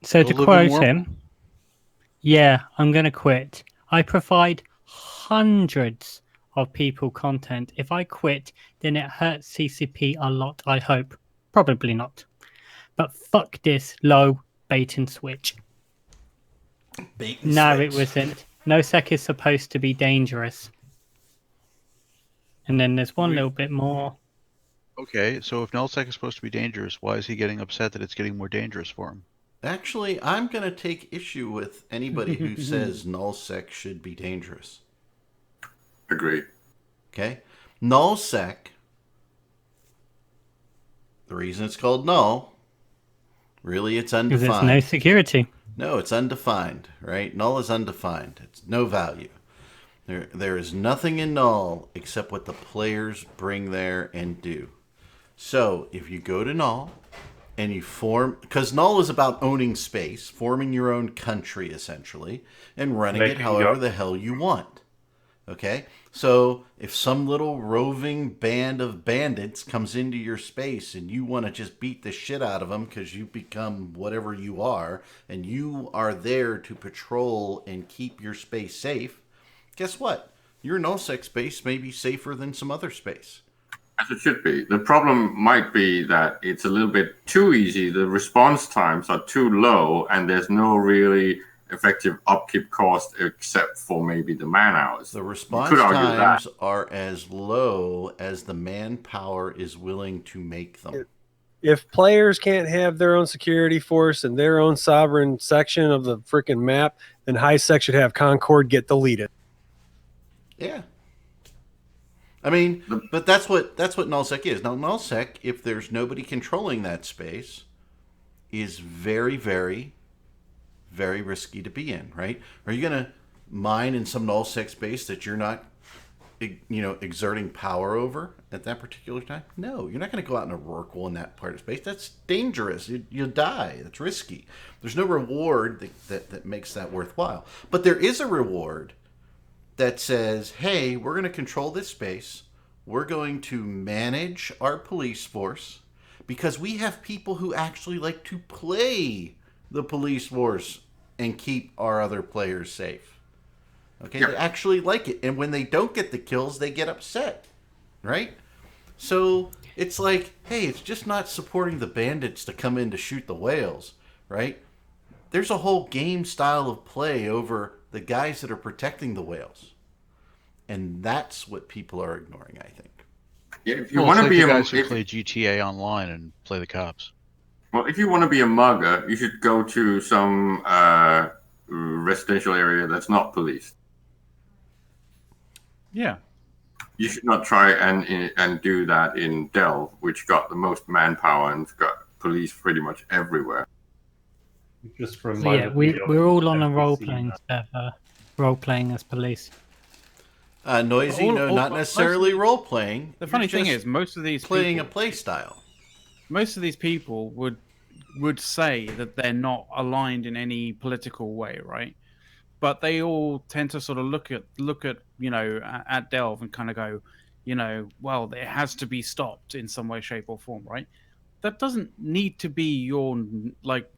K: so
G: Go
K: to
G: live in
K: quote
G: Warp.
K: him, yeah, I'm going to quit. I provide hundreds of people content. If I quit, then it hurts CCP a lot, I hope. Probably not. But fuck this low bait and switch.
E: Bait and
K: No,
E: switch.
K: it wasn't. NoSec is supposed to be dangerous. And then there's one little bit more.
G: Okay, so if nullsec is supposed to be dangerous, why is he getting upset that it's getting more dangerous for him?
E: Actually, I'm going to take issue with anybody who says nullsec should be dangerous.
H: Agree.
E: Okay? Nullsec, the reason it's called null, really it's
K: Because
E: undefined.
K: there's no security.
E: No, it's undefined, right? Null is undefined. It's no value. There is nothing in null except what the players bring there and do. So if you go to null and you form, because null is about owning space, forming your own country essentially, and running it however the hell you want. Okay? So if some little roving band of bandits comes into your space and you want to just beat the shit out of them because you become whatever you are, and you are there to patrol and keep your space safe, guess what? Your nullsec space may be safer than some other space.
H: As it should be. The problem might be that it's a little bit too easy. The response times are too low, and there's no really effective upkeep cost except for maybe the man hours.
E: The response times are as low as the manpower is willing to make them.
I: If players can't have their own security force and their own sovereign section of the freaking map, then HiSec should have Concord get deleted.
E: Yeah. I mean, but that's what nullsec is. Now, nullsec, if there's nobody controlling that space, is very, very, very risky to be in, right? Are you going to mine in some nullsec space that you're not, exerting power over at that particular time? No, you're not going to go out in a Rorqual in that part of space. That's dangerous. You'll die. That's risky. There's no reward that makes that worthwhile. But there is a reward that says, hey, we're going to control this space. We're going to manage our police force because we have people who actually like to play the police force and keep our other players safe. Okay, They actually like it. And when they don't get the kills, they get upset, right? So it's like, hey, it's just not supporting the bandits to come in to shoot the whales, right? There's a whole game style of play over the guys that are protecting the whales. And that's what people are ignoring, I think.
H: Yeah, if you want to be
G: the guys who play GTA online and play the cops.
H: Well, if you want to be a mugger, you should go to some residential area that's not policed.
D: Yeah.
H: You should not try and do that in Delve, which got the most manpower and got police pretty much everywhere.
J: Just
K: So
J: reminded
K: yeah,
J: me of
K: we're all on a
J: NPC
K: role playing server, role playing as police.
E: Noisy, no, not necessarily role playing.
D: The funny thing is, most of these
E: playing
D: people,
E: a play style.
D: most of these people would say that they're not aligned in any political way, right? But they all tend to sort of look at at Delve and kind of go, well, it has to be stopped in some way, shape, or form, right? That doesn't need to be your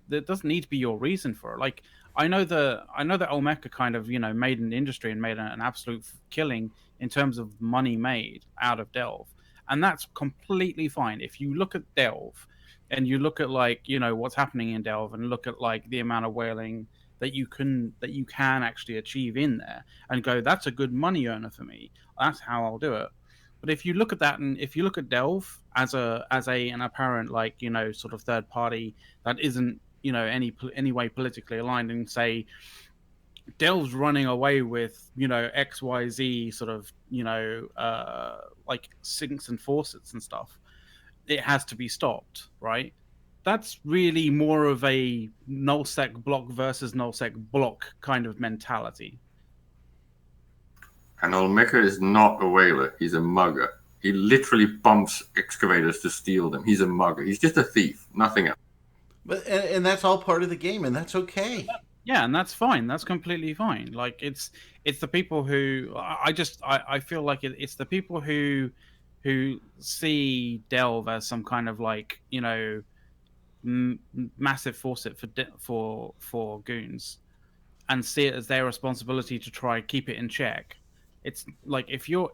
D: that doesn't need to be your reason for it. Like I know that Olmeca kind of made an industry and made an absolute killing in terms of money made out of Delve, and that's completely fine. If you look at Delve and you look at what's happening in Delve and look at the amount of whaling that you can actually achieve in there and go, that's a good money earner for me. That's how I'll do it. But if you look at that, and if you look at Delve as an apparent sort of third party that isn't any way politically aligned, and say Delve's running away with XYZ sort of sinks and faucets and stuff, it has to be stopped, right? That's really more of a nullsec block versus nullsec block kind of mentality.
H: And Olmeca is not a whaler. He's a mugger. He literally bumps excavators to steal them. He's a mugger. He's just a thief, nothing else.
E: But and that's all part of the game, and that's okay.
D: Yeah, and that's fine. That's completely fine. Like it's the people who I feel like it's the people who see Delve as some kind of massive faucet for goons, and see it as their responsibility to try keep it in check. It's like if you're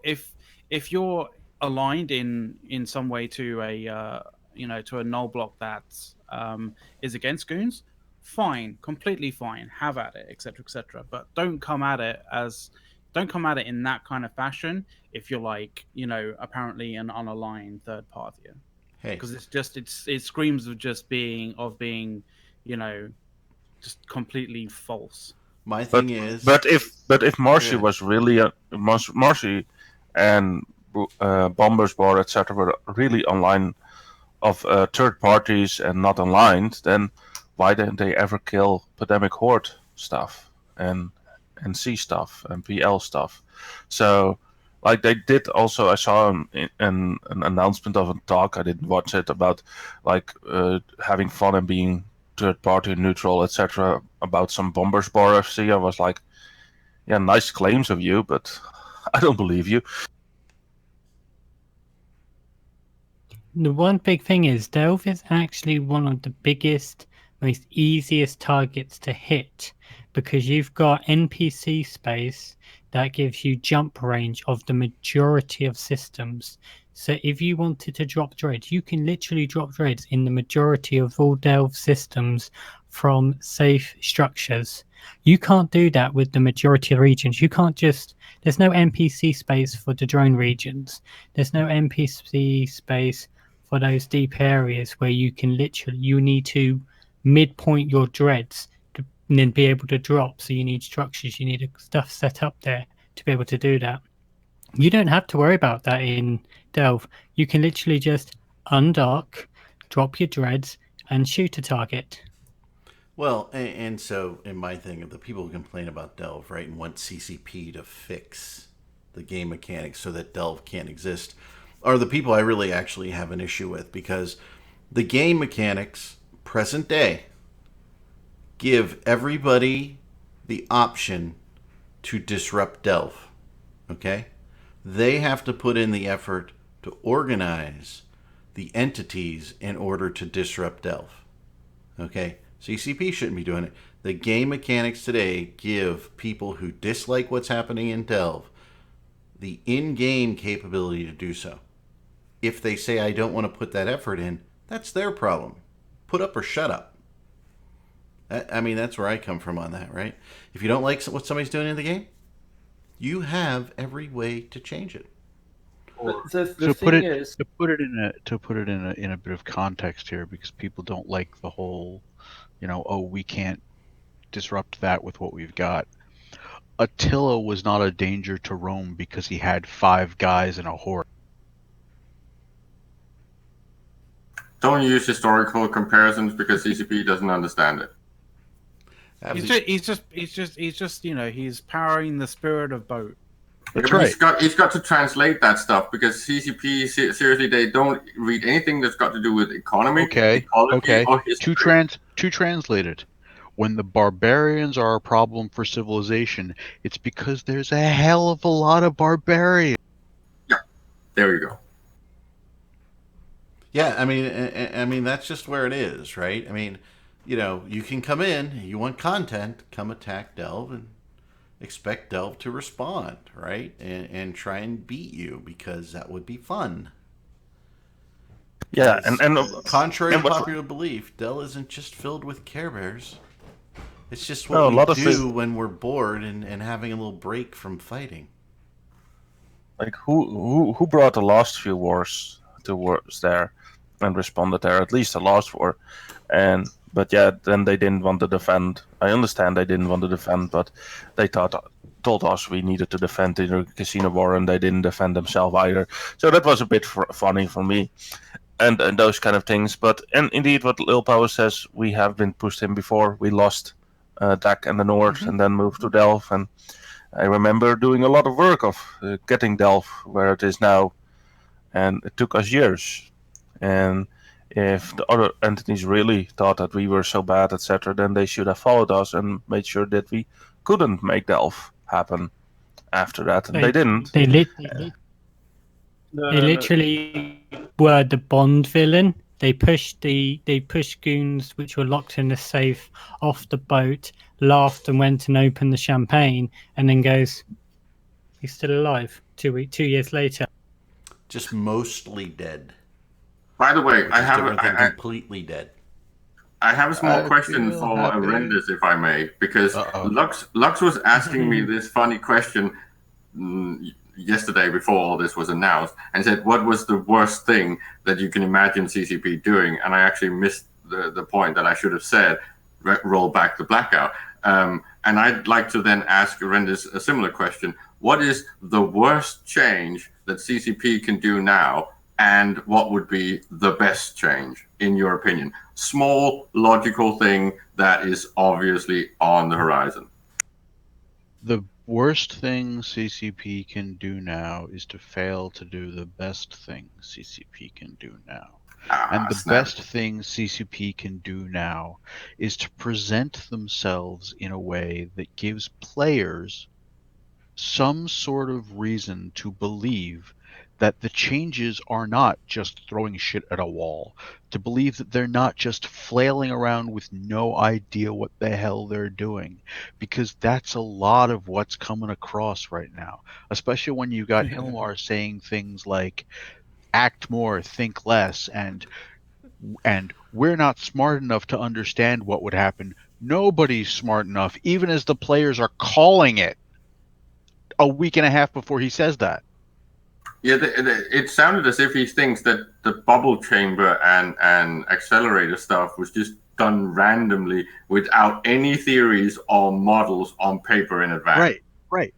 D: aligned in some way to a null block that is against goons, fine, completely fine, have at it, etc., etc. But don't come at it in that kind of fashion if you're apparently an unaligned third party.
E: Hey,
D: because it screams of being just completely false.
E: My thing is,
F: but if Marcy was really Marcy and Bombers Bar etc. were really online of third parties and not aligned, then why didn't they ever kill Pandemic Horde stuff and NC stuff and PL stuff? So they did also. I saw an announcement of a talk. I didn't watch it about having fun and being third party neutral, etc. about some Bombers Bar FC. I was like, yeah, nice claims of you, but I don't believe you.
K: The one big thing is Delve is actually one of the biggest, most easiest targets to hit because you've got NPC space that gives you jump range of the majority of systems. So if you wanted to drop dreads, you can literally drop dreads in the majority of all Delve systems from safe structures. You can't do that with the majority of regions. You can't just... There's no NPC space for the drone regions. There's no NPC space for those deep areas where you can literally... You need to midpoint your dreads and then be able to drop. So you need structures, you need stuff set up there to be able to do that. You don't have to worry about that in Delve. You can literally just undock, drop your dreads, and shoot a target.
E: Well, and so in my thing, the people who complain about Delve, right, and want CCP to fix the game mechanics so that Delve can't exist, are the people I really actually have an issue with, because the game mechanics, present day, give everybody the option to disrupt Delve. Okay? They have to put in the effort to organize the entities in order to disrupt Delve. Okay? CCP shouldn't be doing it. The game mechanics today give people who dislike what's happening in Delve the in-game capability to do so. If they say, I don't want to put that effort in, that's their problem. Put up or shut up. I mean, that's where I come from on that, right? If you don't like what somebody's doing in the game, you have every way to change it.
G: To put it in a bit of context here, because people don't like the whole, we can't disrupt that with what we've got. Attila was not a danger to Rome because he had 5 guys and a horse.
H: Don't use historical comparisons because CCP doesn't understand it.
D: He's just he's powering the spirit of boat.
G: That's
H: but
G: right.
H: He's got to translate that stuff because CCP seriously they don't read anything that's got to do with economy, ecology, or history.
G: To translate it, when the barbarians are a problem for civilization, it's because there's a hell of a lot of barbarians.
H: Yeah, there you go.
E: Yeah, I mean that's just where it is, right? I mean, you can come in, you want content, come attack Delve and expect Delve to respond, right? And try and beat you because that would be fun.
F: Yeah,
E: Because
F: and
E: contrary
F: and
E: to
F: what,
E: popular belief, Dell isn't just filled with Care Bears. It's just what
F: no, a
E: we
F: lot of
E: do when we're bored and having a little break from fighting.
F: like who brought the last few wars there and responded there, at least the last war. But yeah, then they didn't want to defend. I understand they didn't want to defend, but they told us we needed to defend in the casino war, and they didn't defend themselves either. So that was a bit funny for me, and those kind of things. And indeed, what Lil Power says, we have been pushed in before. We lost DAC and the North, and then moved to Delph. And I remember doing a lot of work of getting Delph where it is now, and it took us years. And if the other entities really thought that we were so bad, etc., then they should have followed us and made sure that we couldn't make Delph happen after that, and they didn't.
K: They literally were the Bond villain. They pushed goons which were locked in the safe off the boat, laughed and went and opened the champagne, and then goes, "He's still alive." 2 years later,
E: just mostly dead.
H: By the way,
E: I have completely dead.
H: I have a small question for Arendis, if I may, because Lux was asking me this funny question yesterday before all this was announced, and said, "What was the worst thing that you can imagine CCP doing?" And I actually missed the point that I should have said. Roll back the blackout. And I'd like to then ask Arendis a similar question: what is the worst change that CCP can do now? And what would be the best change, in your opinion? Small, logical thing that is obviously on the horizon.
G: The worst thing CCP can do now is to fail to do the best thing CCP can do now. And the best thing CCP can do now is to present themselves in a way that gives players some sort of reason to believe that the changes are not just throwing shit at a wall, to believe that they're not just flailing around with no idea what the hell they're doing, because that's a lot of what's coming across right now, especially when you got Hilmar saying things like act more, think less, and we're not smart enough to understand what would happen. Nobody's smart enough, even as the players are calling it a week and a half before he says that.
H: Yeah, it sounded as if he thinks that the bubble chamber and accelerator stuff was just done randomly without any theories or models on paper in advance.
G: Right.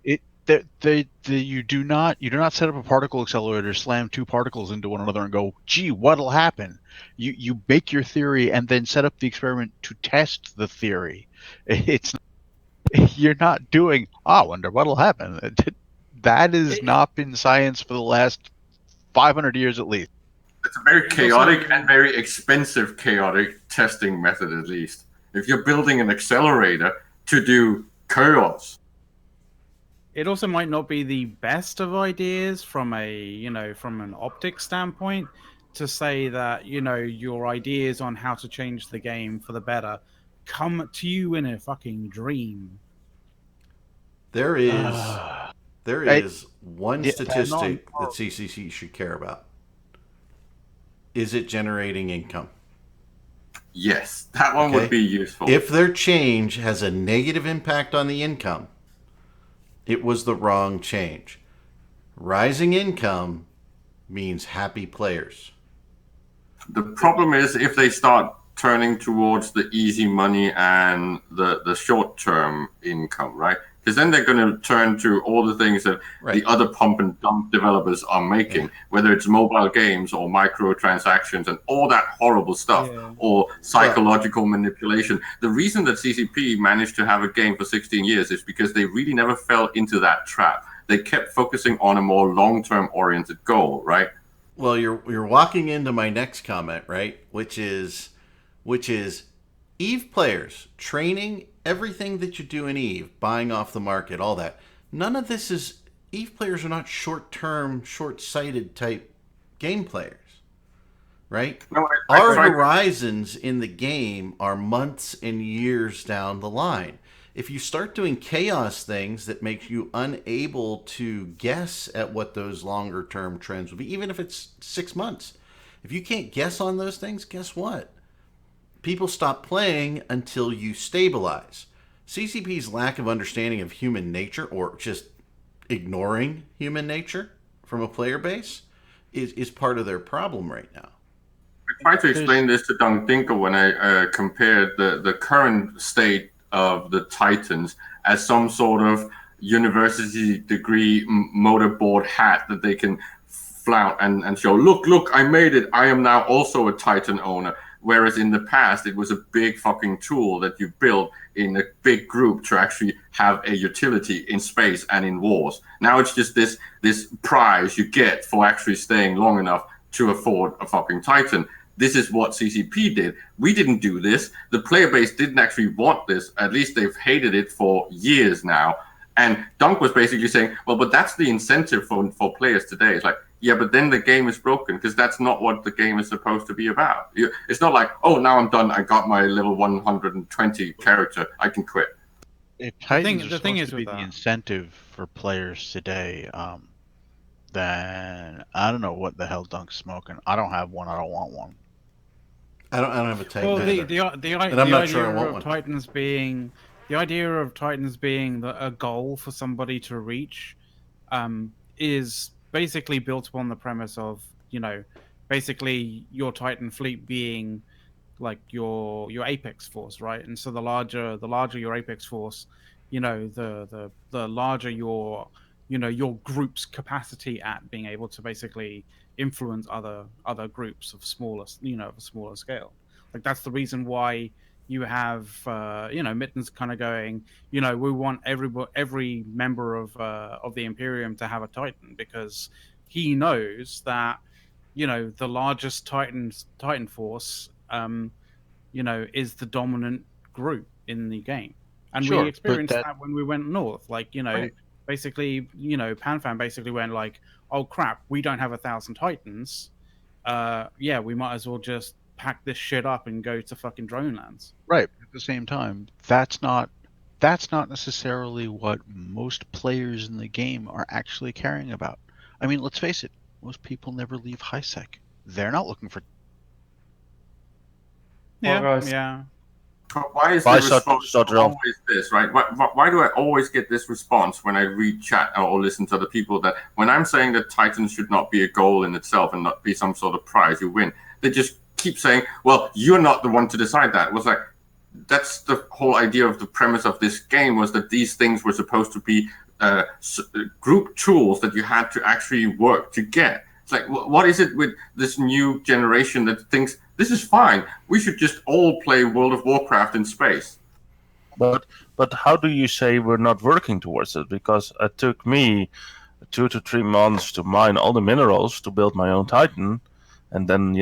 G: You do not set up a particle accelerator, slam 2 particles into one another, and go, "Gee, what'll happen?" You make your theory and then set up the experiment to test the theory. You're not doing, I wonder what'll happen. That has not been science for the last 500 years at least.
H: It's a very chaotic and very expensive chaotic testing method, at least. If you're building an accelerator to do chaos.
D: It also might not be the best of ideas from from an optics standpoint to say that, your ideas on how to change the game for the better come to you in a fucking dream.
E: There is one statistic that CCC should care about. Is it generating income?
H: Yes, that one would be useful.
E: If their change has a negative impact on the income, it was the wrong change. Rising income means happy players.
H: The problem is if they start turning towards the easy money and the short-term income, right? Because then they're going to turn to all the things that the other pump and dump developers are making, whether it's mobile games or microtransactions and all that horrible stuff, or psychological manipulation. The reason that CCP managed to have a game for 16 years is because they really never fell into that trap. They kept focusing on a more long-term oriented goal, right?
E: Well, you're walking into my next comment, right? Which is EVE players training, everything that you do in EVE, buying off the market, all that. None of this is EVE players are not short-term, short-sighted type game players, right?
H: No,
E: Our horizons in the game are months and years down the line. If you start doing chaos things that make you unable to guess at what those longer term trends will be, even if it's 6 months, if you can't guess on those things, guess what? People stop playing until you stabilize. CCP's lack of understanding of human nature, or just ignoring human nature from a player base, is part of their problem right now.
H: I tried to explain this to Dunk Dinkel when I compared the current state of the Titans as some sort of university degree motorboard hat that they can flout and show, look, I made it. I am now also a Titan owner. Whereas in the past, it was a big fucking tool that you built in a big group to actually have a utility in space and in wars. Now it's just this prize you get for actually staying long enough to afford a fucking Titan. This is what CCP did. We didn't do this. The player base didn't actually want this. At least they've hated it for years now. And Dunk was basically saying, well, but that's the incentive for players today. It's like, yeah, but then the game is broken because that's not what the game is supposed to be about. It's not like, oh, now I'm done. I got my level 120 character. I can quit.
G: If Titans are supposed to be the incentive for players today, then I don't know what the hell Dunk's smoking. I don't have one. I don't want one.
E: I don't have a Titan.
D: Well,
E: and I'm not sure I want one.
D: The idea of Titans being a goal for somebody to reach is basically built upon the premise of, basically your Titan fleet being like your apex force, right? And so the larger your apex force, the larger your group's capacity at being able to basically influence other groups of smaller scale. Like that's the reason why you have Mittens kind of going, we want every member of the Imperium to have a Titan, because he knows that the largest Titan force is the dominant group in the game. And we experienced that when we went north. Like, basically, PanFan basically went like, oh crap, we don't have 1,000 Titans. We might as well just pack this shit up and go to fucking drone lands.
G: Right. At the same time, that's not necessarily what most players in the game are actually caring about. I mean, let's face it, most people never leave HiSec. They're not looking for...
D: Yeah.
H: Why is the response always this, right? Why do I always get this response when I read chat or listen to the people that when I'm saying that Titans should not be a goal in itself and not be some sort of prize you win, they just keep saying, well, you're not the one to decide that. It was like, that's the whole idea of the premise of this game, was that these things were supposed to be group tools that you had to actually work to get. It's like, what is it with this new generation that thinks this is fine? We should just all play World of Warcraft in space.
F: But how do you say we're not working towards it? Because it took me 2 to 3 months to mine all the minerals to build my own Titan, and then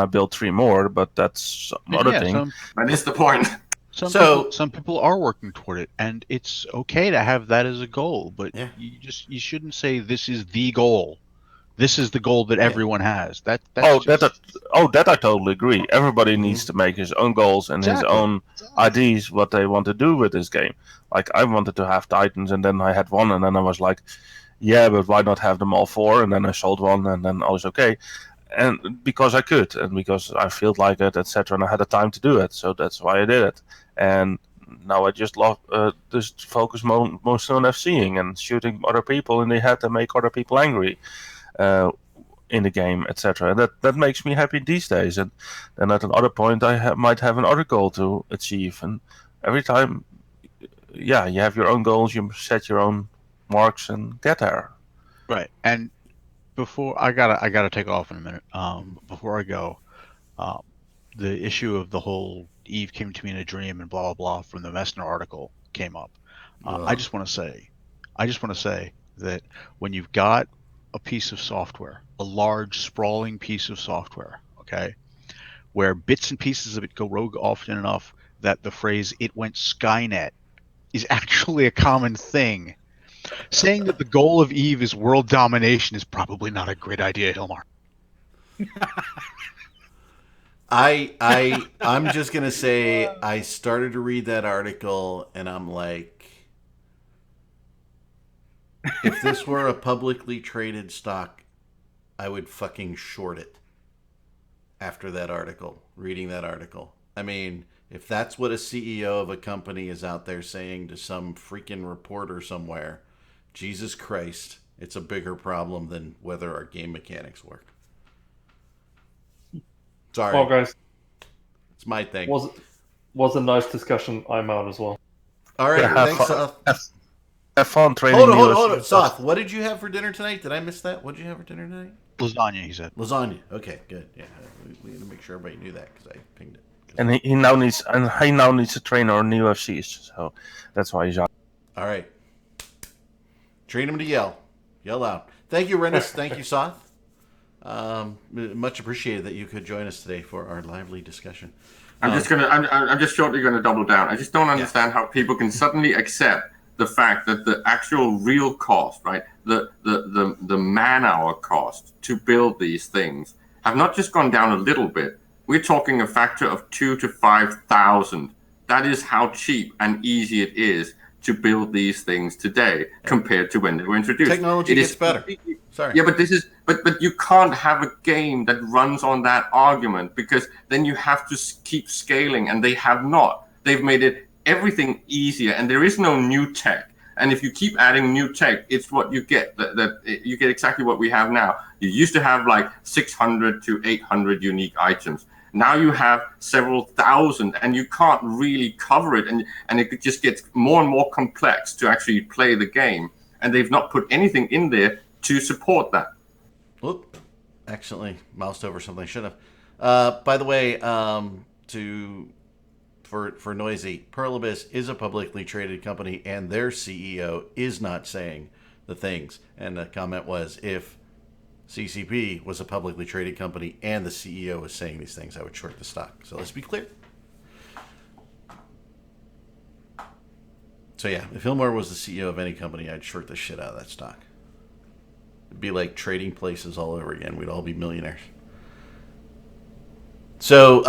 F: I built 3 more. But that's some other thing.
H: That is the point.
G: Some people are working toward it, and it's okay to have that as a goal. But you shouldn't say this is the goal. This is the goal that everyone has. That
F: I totally agree. Everybody needs to make his own goals and his own ideas what they want to do with this game. Like, I wanted to have Titans, and then I had one, and then I was like, yeah, but why not have them all 4? And then I sold one, and then I was okay. And because I could, and because I felt like it, etc., and I had the time to do it, so that's why I did it. And now I just love just focus mostly on FCing and shooting other people in the head and make other people angry in the game, etc. That makes me happy these days. And then at another point, I might have another goal to achieve. And every time yeah, you have your own goals, you set your own marks, and get there.
G: Right. And before I gotta take off in a minute. Before I go, um, the issue of the whole Eve came to me in a dream and blah blah blah from the Messner article came up. I just want to say that when you've got a piece of software, a large sprawling piece of software, okay, where bits and pieces of it go rogue often enough that the phrase "it went Skynet" is actually a common thing. Saying that the goal of Eve is world domination is probably not a great idea, Hilmar.
E: I'm just gonna say I started to read that article and I'm like, if this were a publicly traded stock, I would fucking short it. After that article, reading that article, I mean, if that's what a CEO of a company is out there saying to some freaking reporter somewhere, Jesus Christ, it's a bigger problem than whether our game mechanics work. Sorry.
J: Well, guys,
E: it's my thing.
J: Was a nice discussion. I'm out as well.
E: All right,
F: Yeah,
E: thanks, Soth.
F: Have fun training.
E: Hold on. Soth, what did you have for dinner tonight? Did I miss that? What did you have for dinner tonight?
G: Lasagna, he said.
E: Lasagna. Okay, good. Yeah, we need to make sure everybody knew that because I pinged it.
F: And he now needs to train our new FCs, so that's why he's out.
E: All right. Train him to yell out. Thank you, Rennis. Thank you, Soth. Much appreciated that you could join us today for our lively discussion.
H: I'm just shortly gonna double down. I just don't understand how people can suddenly accept the fact that the actual real cost, right, the man hour cost to build these things have not just gone down a little bit. We're talking a factor of 2,000 to 5,000. That is how cheap and easy it is to build these things today compared to when they were introduced.
E: Technology gets better. Sorry.
H: Yeah, but you can't have a game that runs on that argument because then you have to keep scaling, and they have not. They've made it everything easier, and there is no new tech. And if you keep adding new tech, it's what you get. You get exactly what we have now. You used to have like 600 to 800 unique items. Now you have several thousand, and you can't really cover it, and it just gets more and more complex to actually play the game. And they've not put anything in there to support that.
E: Whoop! Accidentally moused over something I should have. By the way, for Noisy, Pearl Abyss is a publicly traded company, and their CEO is not saying the things. And the comment was, if CCP was a publicly traded company and the CEO was saying these things, I would short the stock. So let's be clear. So yeah, if Hilmar was the CEO of any company, I'd short the shit out of that stock. It'd be like trading places all over again. We'd all be millionaires. So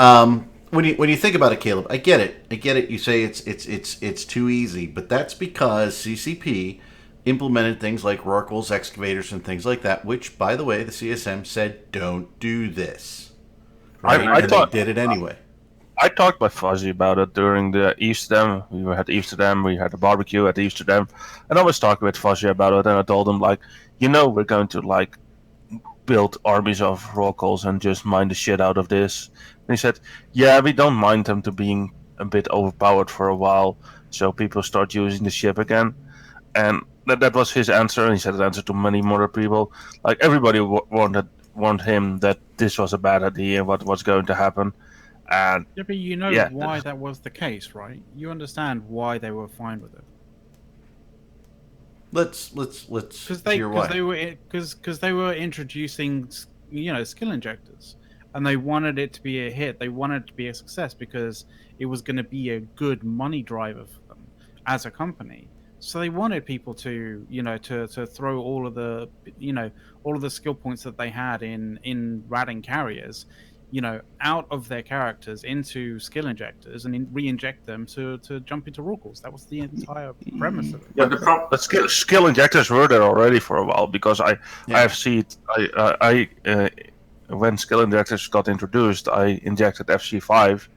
E: when you think about it, Caleb, I get it. You say it's too easy, but that's because CCP implemented things like rorquals, excavators, and things like that. Which, by the way, the CSM said don't do this. Right?
F: I thought
E: they did it anyway.
F: I talked with Fuzzy about it during the Easterdam. We had Easterdam, we had a barbecue at Easterdam, and I was talking with Fuzzy about it, and I told him, like, we're going to, build armies of rorquals and just mine the shit out of this. And he said, yeah, we don't mind them to being a bit overpowered for a while, so people start using the ship again. And that was his answer, and he said the answer to many more people. Like, everybody warned him that this was a bad idea, what was going to happen. And
D: yeah, but why that was the case, right? You understand why they were fine with it.
E: Let's hear why.
D: Because they were introducing skill injectors, and they wanted it to be a hit. They wanted it to be a success because it was going to be a good money driver for them as a company. So they wanted people to to throw all of the skill points that they had in ratting carriers, out of their characters into skill injectors and re-inject them to jump into rorquals. That was the entire premise of it.
F: Yeah, but skill injectors were there already for a while, because I have seen when skill injectors got introduced, I injected FC5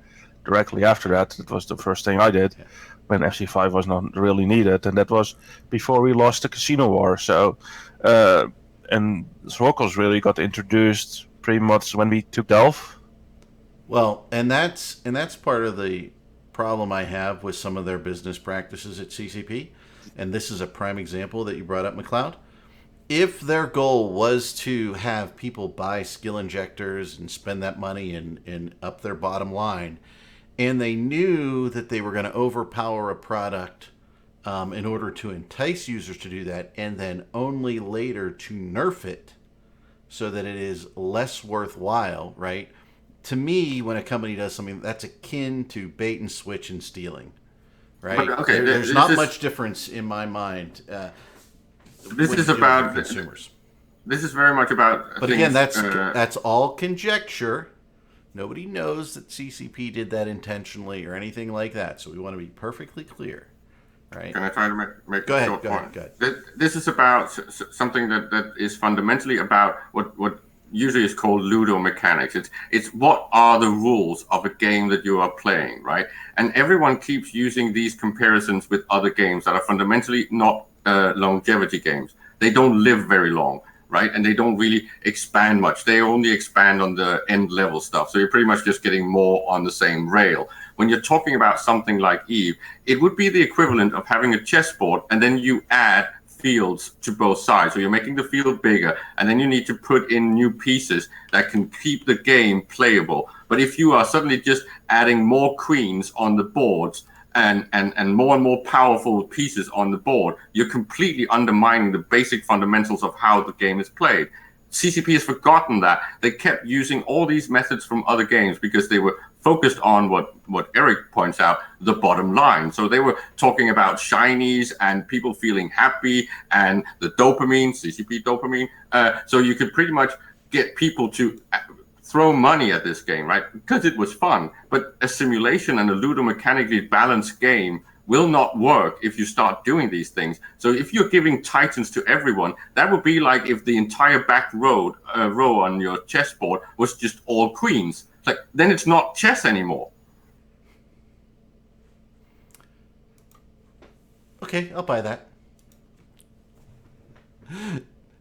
F: directly after that. That was the first thing I did when FC5 was not really needed, and that was before we lost the Casino War. So, and rorquals really got introduced pretty much when we took Delph.
E: Well, and that's part of the problem I have with some of their business practices at CCP, and this is a prime example that you brought up, McLeod. If their goal was to have people buy skill injectors and spend that money and up their bottom line, and they knew that they were going to overpower a product in order to entice users to do that, and then only later to nerf it so that it is less worthwhile, right? To me, when a company does something, that's akin to bait and switch and stealing, right?
H: But, okay,
E: There's not much difference in my mind.
H: This is about
E: consumers.
H: This is very much about.
E: But again, that's all conjecture. Nobody knows that CCP did that intentionally or anything like that. So we want to be perfectly clear, right?
H: Can I try to make
E: go
H: a
E: ahead,
H: short
E: go
H: point?
E: ahead.
H: This is about something that is fundamentally about what usually is called ludo mechanics. It's what are the rules of a game that you are playing, right? And everyone keeps using these comparisons with other games that are fundamentally not longevity games. They don't live very long, right? And they don't really expand much. They only expand on the end level stuff. So you're pretty much just getting more on the same rail. When you're talking about something like Eve, it would be the equivalent of having a chessboard and then you add fields to both sides. So you're making the field bigger and then you need to put in new pieces that can keep the game playable. But if you are suddenly just adding more queens on the boards and more powerful pieces on the board, you're completely undermining the basic fundamentals of how the game is played. CCP has forgotten that. They kept using all these methods from other games because they were focused on what Eric points out, the bottom line. So they were talking about shinies and people feeling happy and the dopamine, CCP dopamine. So you could pretty much get people to throw money at this game, right? Because it was fun. But a simulation and a ludo-mechanically balanced game will not work if you start doing these things. So if you're giving titans to everyone, that would be like if the entire back row on your chessboard was just all queens. It's like, then it's not chess anymore.
E: Okay, I'll buy that.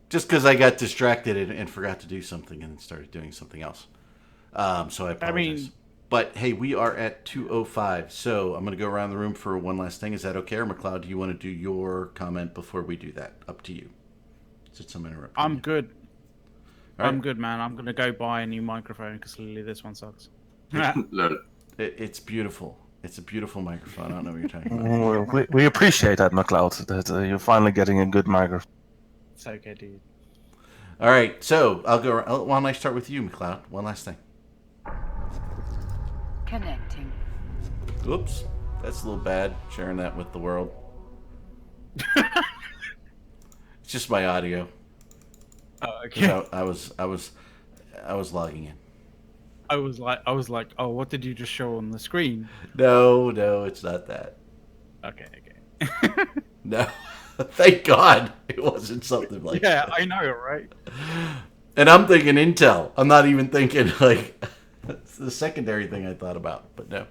E: Just because I got distracted and forgot to do something and then started doing something else. So I apologize. But hey, we are at 2:05, so I'm going to go around the room for one last thing. Is that okay? Or McLeod, do you want to do your comment before we do that? Up to you. Did someone interrupt?
D: I'm good.
E: Right.
D: I'm good, man. I'm going to go buy a new microphone because clearly this one sucks.
E: It's beautiful. It's a beautiful microphone. I don't know what you're talking about.
F: Well, we appreciate that, McLeod, that you're finally getting a good microphone.
D: It's okay, dude.
E: All right, so I'll go. Why don't I start with you, McLeod? One last thing.
L: Connecting.
E: Oops, that's a little bad. Sharing that with the world. It's just my audio.
D: Oh, okay.
E: I was logging in.
D: I was like, oh, what did you just show on the screen?
E: No, it's not that.
D: Okay.
E: No, thank God it wasn't something like that.
D: Yeah, I know, right?
E: And I'm thinking Intel. I'm not even thinking like it's the secondary thing I thought about, but no.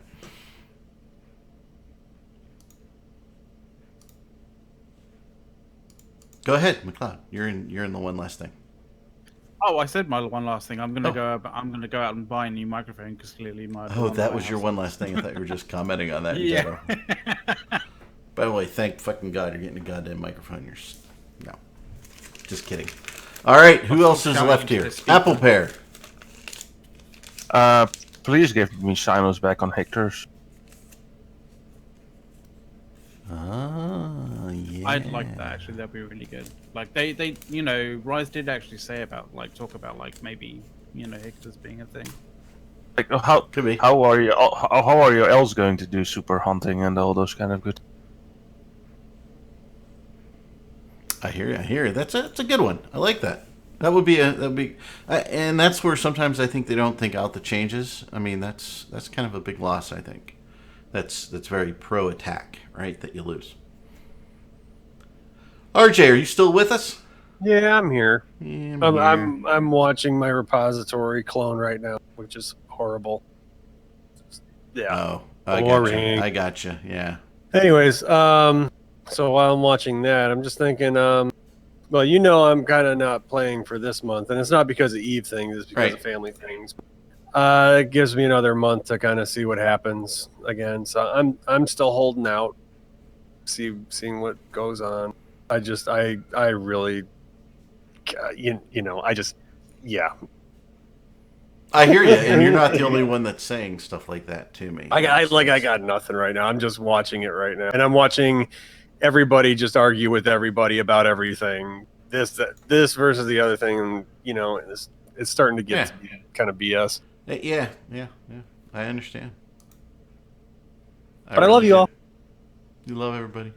E: Go ahead, McLeod. You're in the one last thing.
D: Oh, I said my one last thing. I'm gonna go out and buy a new microphone because clearly my.
E: Oh, that was your one last thing. I thought you were just commenting on that in general. By the way, thank fucking God you're getting a goddamn microphone. No, just kidding. All right, who else is left here? Apple Pear.
F: Please give me Sinos back on Hector's.
E: Yeah.
D: I'd like that actually. That'd be really good. Like they Rise did actually say talk about maybe Hector's being a thing.
F: Like how are you? How are you else going to do super hunting and all those kind of good?
E: I hear you. That's a good one. I like that. And that's where sometimes I think they don't think out the changes. I mean, that's kind of a big loss. I think that's very pro attack, right? That you lose. RJ, are you still with us?
I: Yeah, I'm here.
E: Yeah,
I: I'm watching my repository clone right now, which is horrible. Yeah.
E: Oh,
I: boring.
E: I gotcha. Yeah.
I: Anyways, so while I'm watching that, I'm just thinking, well, I'm kind of not playing for this month, and it's not because of Eve things, it's because of family things. It gives me another month to kind of see what happens again. So I'm still holding out, seeing what goes on. I really, yeah.
E: I hear you, and you're not the only one that's saying stuff like that to me.
I: I got nothing right now. I'm just watching it right now, and I'm watching everybody just argue with everybody about everything. This versus the other thing, and it's starting to get to be kind of BS.
E: Yeah. I understand.
I: But I love you all.
E: You love everybody.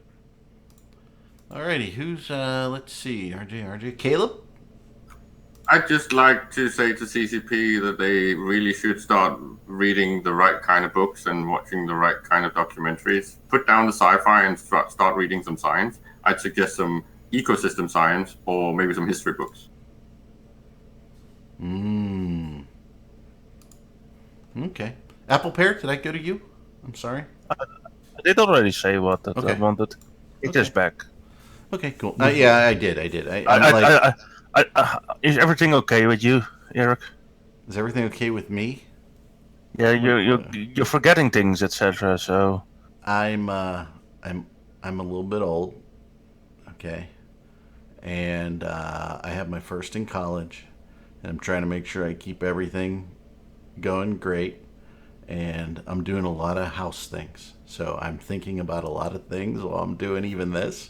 E: Alrighty, who's let's see, RJ, Caleb?
H: I'd just like to say to CCP that they really should start reading the right kind of books and watching the right kind of documentaries. Put down the sci-fi and start reading some science. I'd suggest some ecosystem science or maybe some history books.
E: Okay. Apple Pear, did I go to you? I'm sorry.
F: I did already say what that I wanted. It is back.
E: Okay, cool. Yeah, I did.
F: Is everything okay with you, Eric?
E: Is everything okay with me?
F: Yeah, you're forgetting things, etc. So
E: I'm a little bit old. Okay, and I have my first in college, and I'm trying to make sure I keep everything going great. And I'm doing a lot of house things, so I'm thinking about a lot of things while I'm doing even this.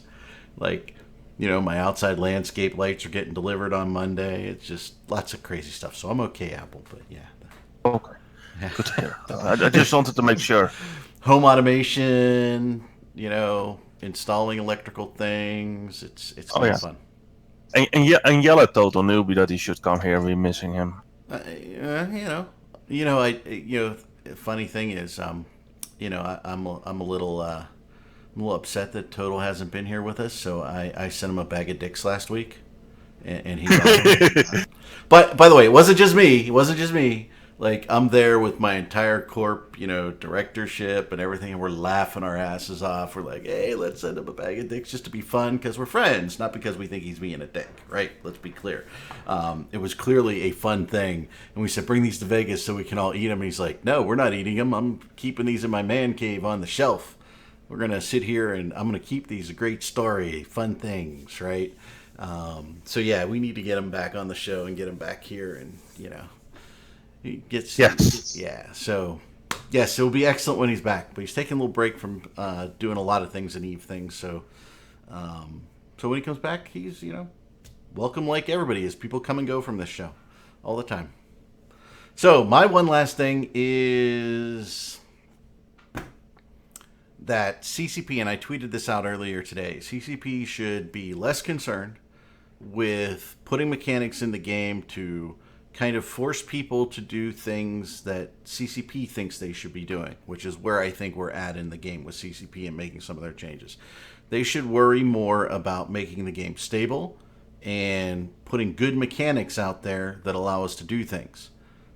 E: Like, my outside landscape lights are getting delivered on Monday. It's just lots of crazy stuff. So I'm okay, Apple, but yeah.
F: Okay. Good to hear. I just wanted to make sure.
E: Home automation, installing electrical things. It's fun.
F: And Yellow told on newbie that he should come here. We're missing him.
E: Funny thing is, I'm a little upset that Total hasn't been here with us. So I sent him a bag of dicks last week, and he. But by the way, it wasn't just me. Like, I'm there with my entire corp, directorship and everything, and we're laughing our asses off. We're like, hey, let's send him a bag of dicks just to be fun because we're friends, not because we think he's being a dick, right? Let's be clear. It was clearly a fun thing. And we said, bring these to Vegas so we can all eat them. And he's like, no, we're not eating them. I'm keeping these in my man cave on the shelf. We're going to sit here and I'm going to keep these a great story, fun things, right? So, yeah, we need to get him back on the show and get him back here and, he gets so it'll be excellent when he's back. But he's taking a little break from doing a lot of things and Eve things. So when he comes back, he's welcome like everybody is. People come and go from this show all the time. So my one last thing is that CCP, and I tweeted this out earlier today. CCP should be less concerned with putting mechanics in the game to kind of force people to do things that CCP thinks they should be doing, which is where I think we're at in the game with CCP and making some of their changes. They should worry more about making the game stable and putting good mechanics out there that allow us to do things.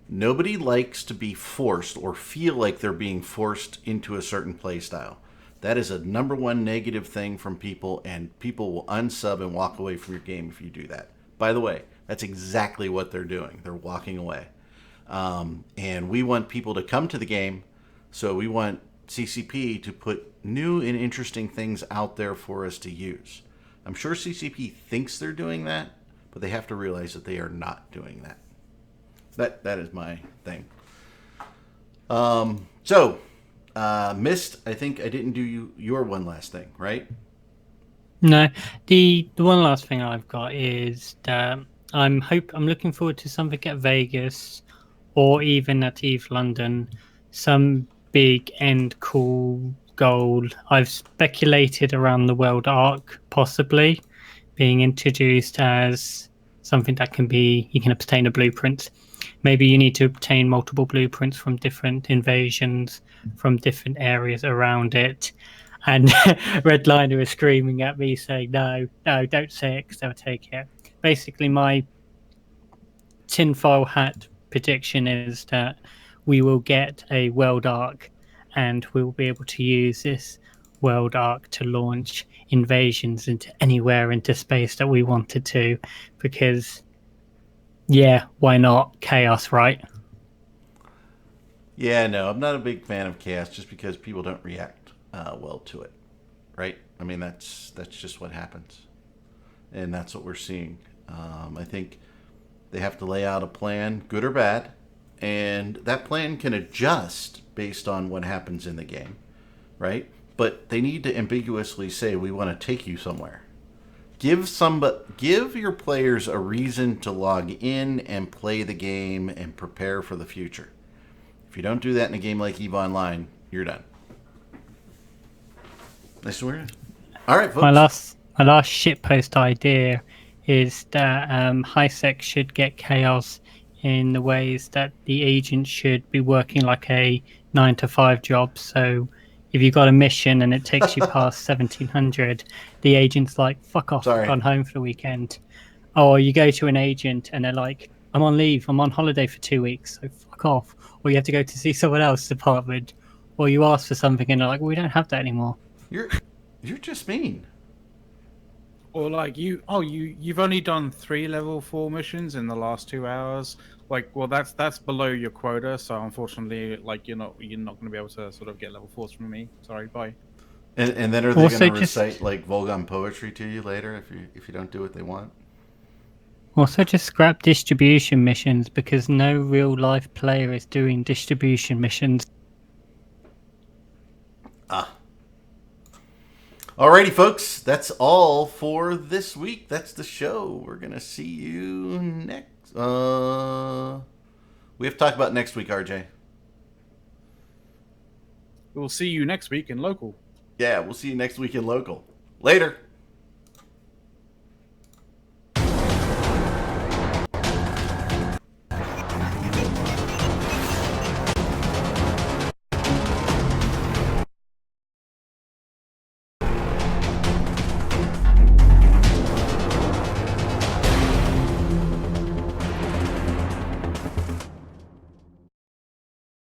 E: Nobody likes to be forced or feel like they're being forced into a certain play style. That is a number one negative thing from people, and people will unsub and walk away from your game if you do that. By the way, that's exactly what they're doing. They're walking away. And we want people to come to the game, so we want CCP to put new and interesting things out there for us to use. I'm sure CCP thinks they're doing that, but they have to realize that they are not doing that. That is my thing. Mist, I think I didn't do your one last thing, right?
K: No, the one last thing I've got is that I'm looking forward to something at Vegas or even at EVE London, some big end cool goal. I've speculated around the World Arc possibly being introduced as something that you can obtain a blueprint. Maybe you need to obtain multiple blueprints from different invasions, from different areas around it. And Redliner is screaming at me saying, no, don't say it because they'll take it. Basically, my tinfoil hat prediction is that we will get a World Arc and we will be able to use this World Arc to launch invasions into anywhere into space that we wanted to. Because, yeah, why not? Chaos, right?
E: Yeah, no, I'm not a big fan of chaos just because people don't react well to it, right? I mean, that's just what happens, and that's what we're seeing. I think they have to lay out a plan, good or bad, and that plan can adjust based on what happens in the game, right? But they need to ambiguously say, "We want to take you somewhere." Give your players a reason to log in and play the game and prepare for the future. If you don't do that in a game like EVE Online, you're done. Nice to hear. All right, folks.
K: My last shitpost idea is that HiSec should get chaos in the ways that the agent should be working like a 9 to 5 job. So if you got a mission and it takes you past 1700, the agent's like, "Fuck off,
E: Sorry.
K: I've gone home for the weekend." Or you go to an agent and they're like, "I'm on leave, I'm on holiday for 2 weeks, so fuck off." Or you have to go to see someone else's department. Or you ask for something and they're like, "We don't have that anymore."
E: You're just mean.
D: Or like you've only done 3 level 4 missions in the last 2 hours. Like, well, that's below your quota. So unfortunately, like you're not going to be able to sort of get level 4s from me. Sorry, bye.
E: And then are they
K: Also,
E: going to
K: just
E: recite like Volgon poetry to you later if you don't do what they want?
K: also just scrap distribution missions because no real life player is doing distribution missions.
E: Alrighty, folks. That's all for this week. That's the show. We're gonna see you next. We have to talk about next week, RJ.
D: We'll see you next week in local.
E: Yeah, we'll see you next week in local. Later.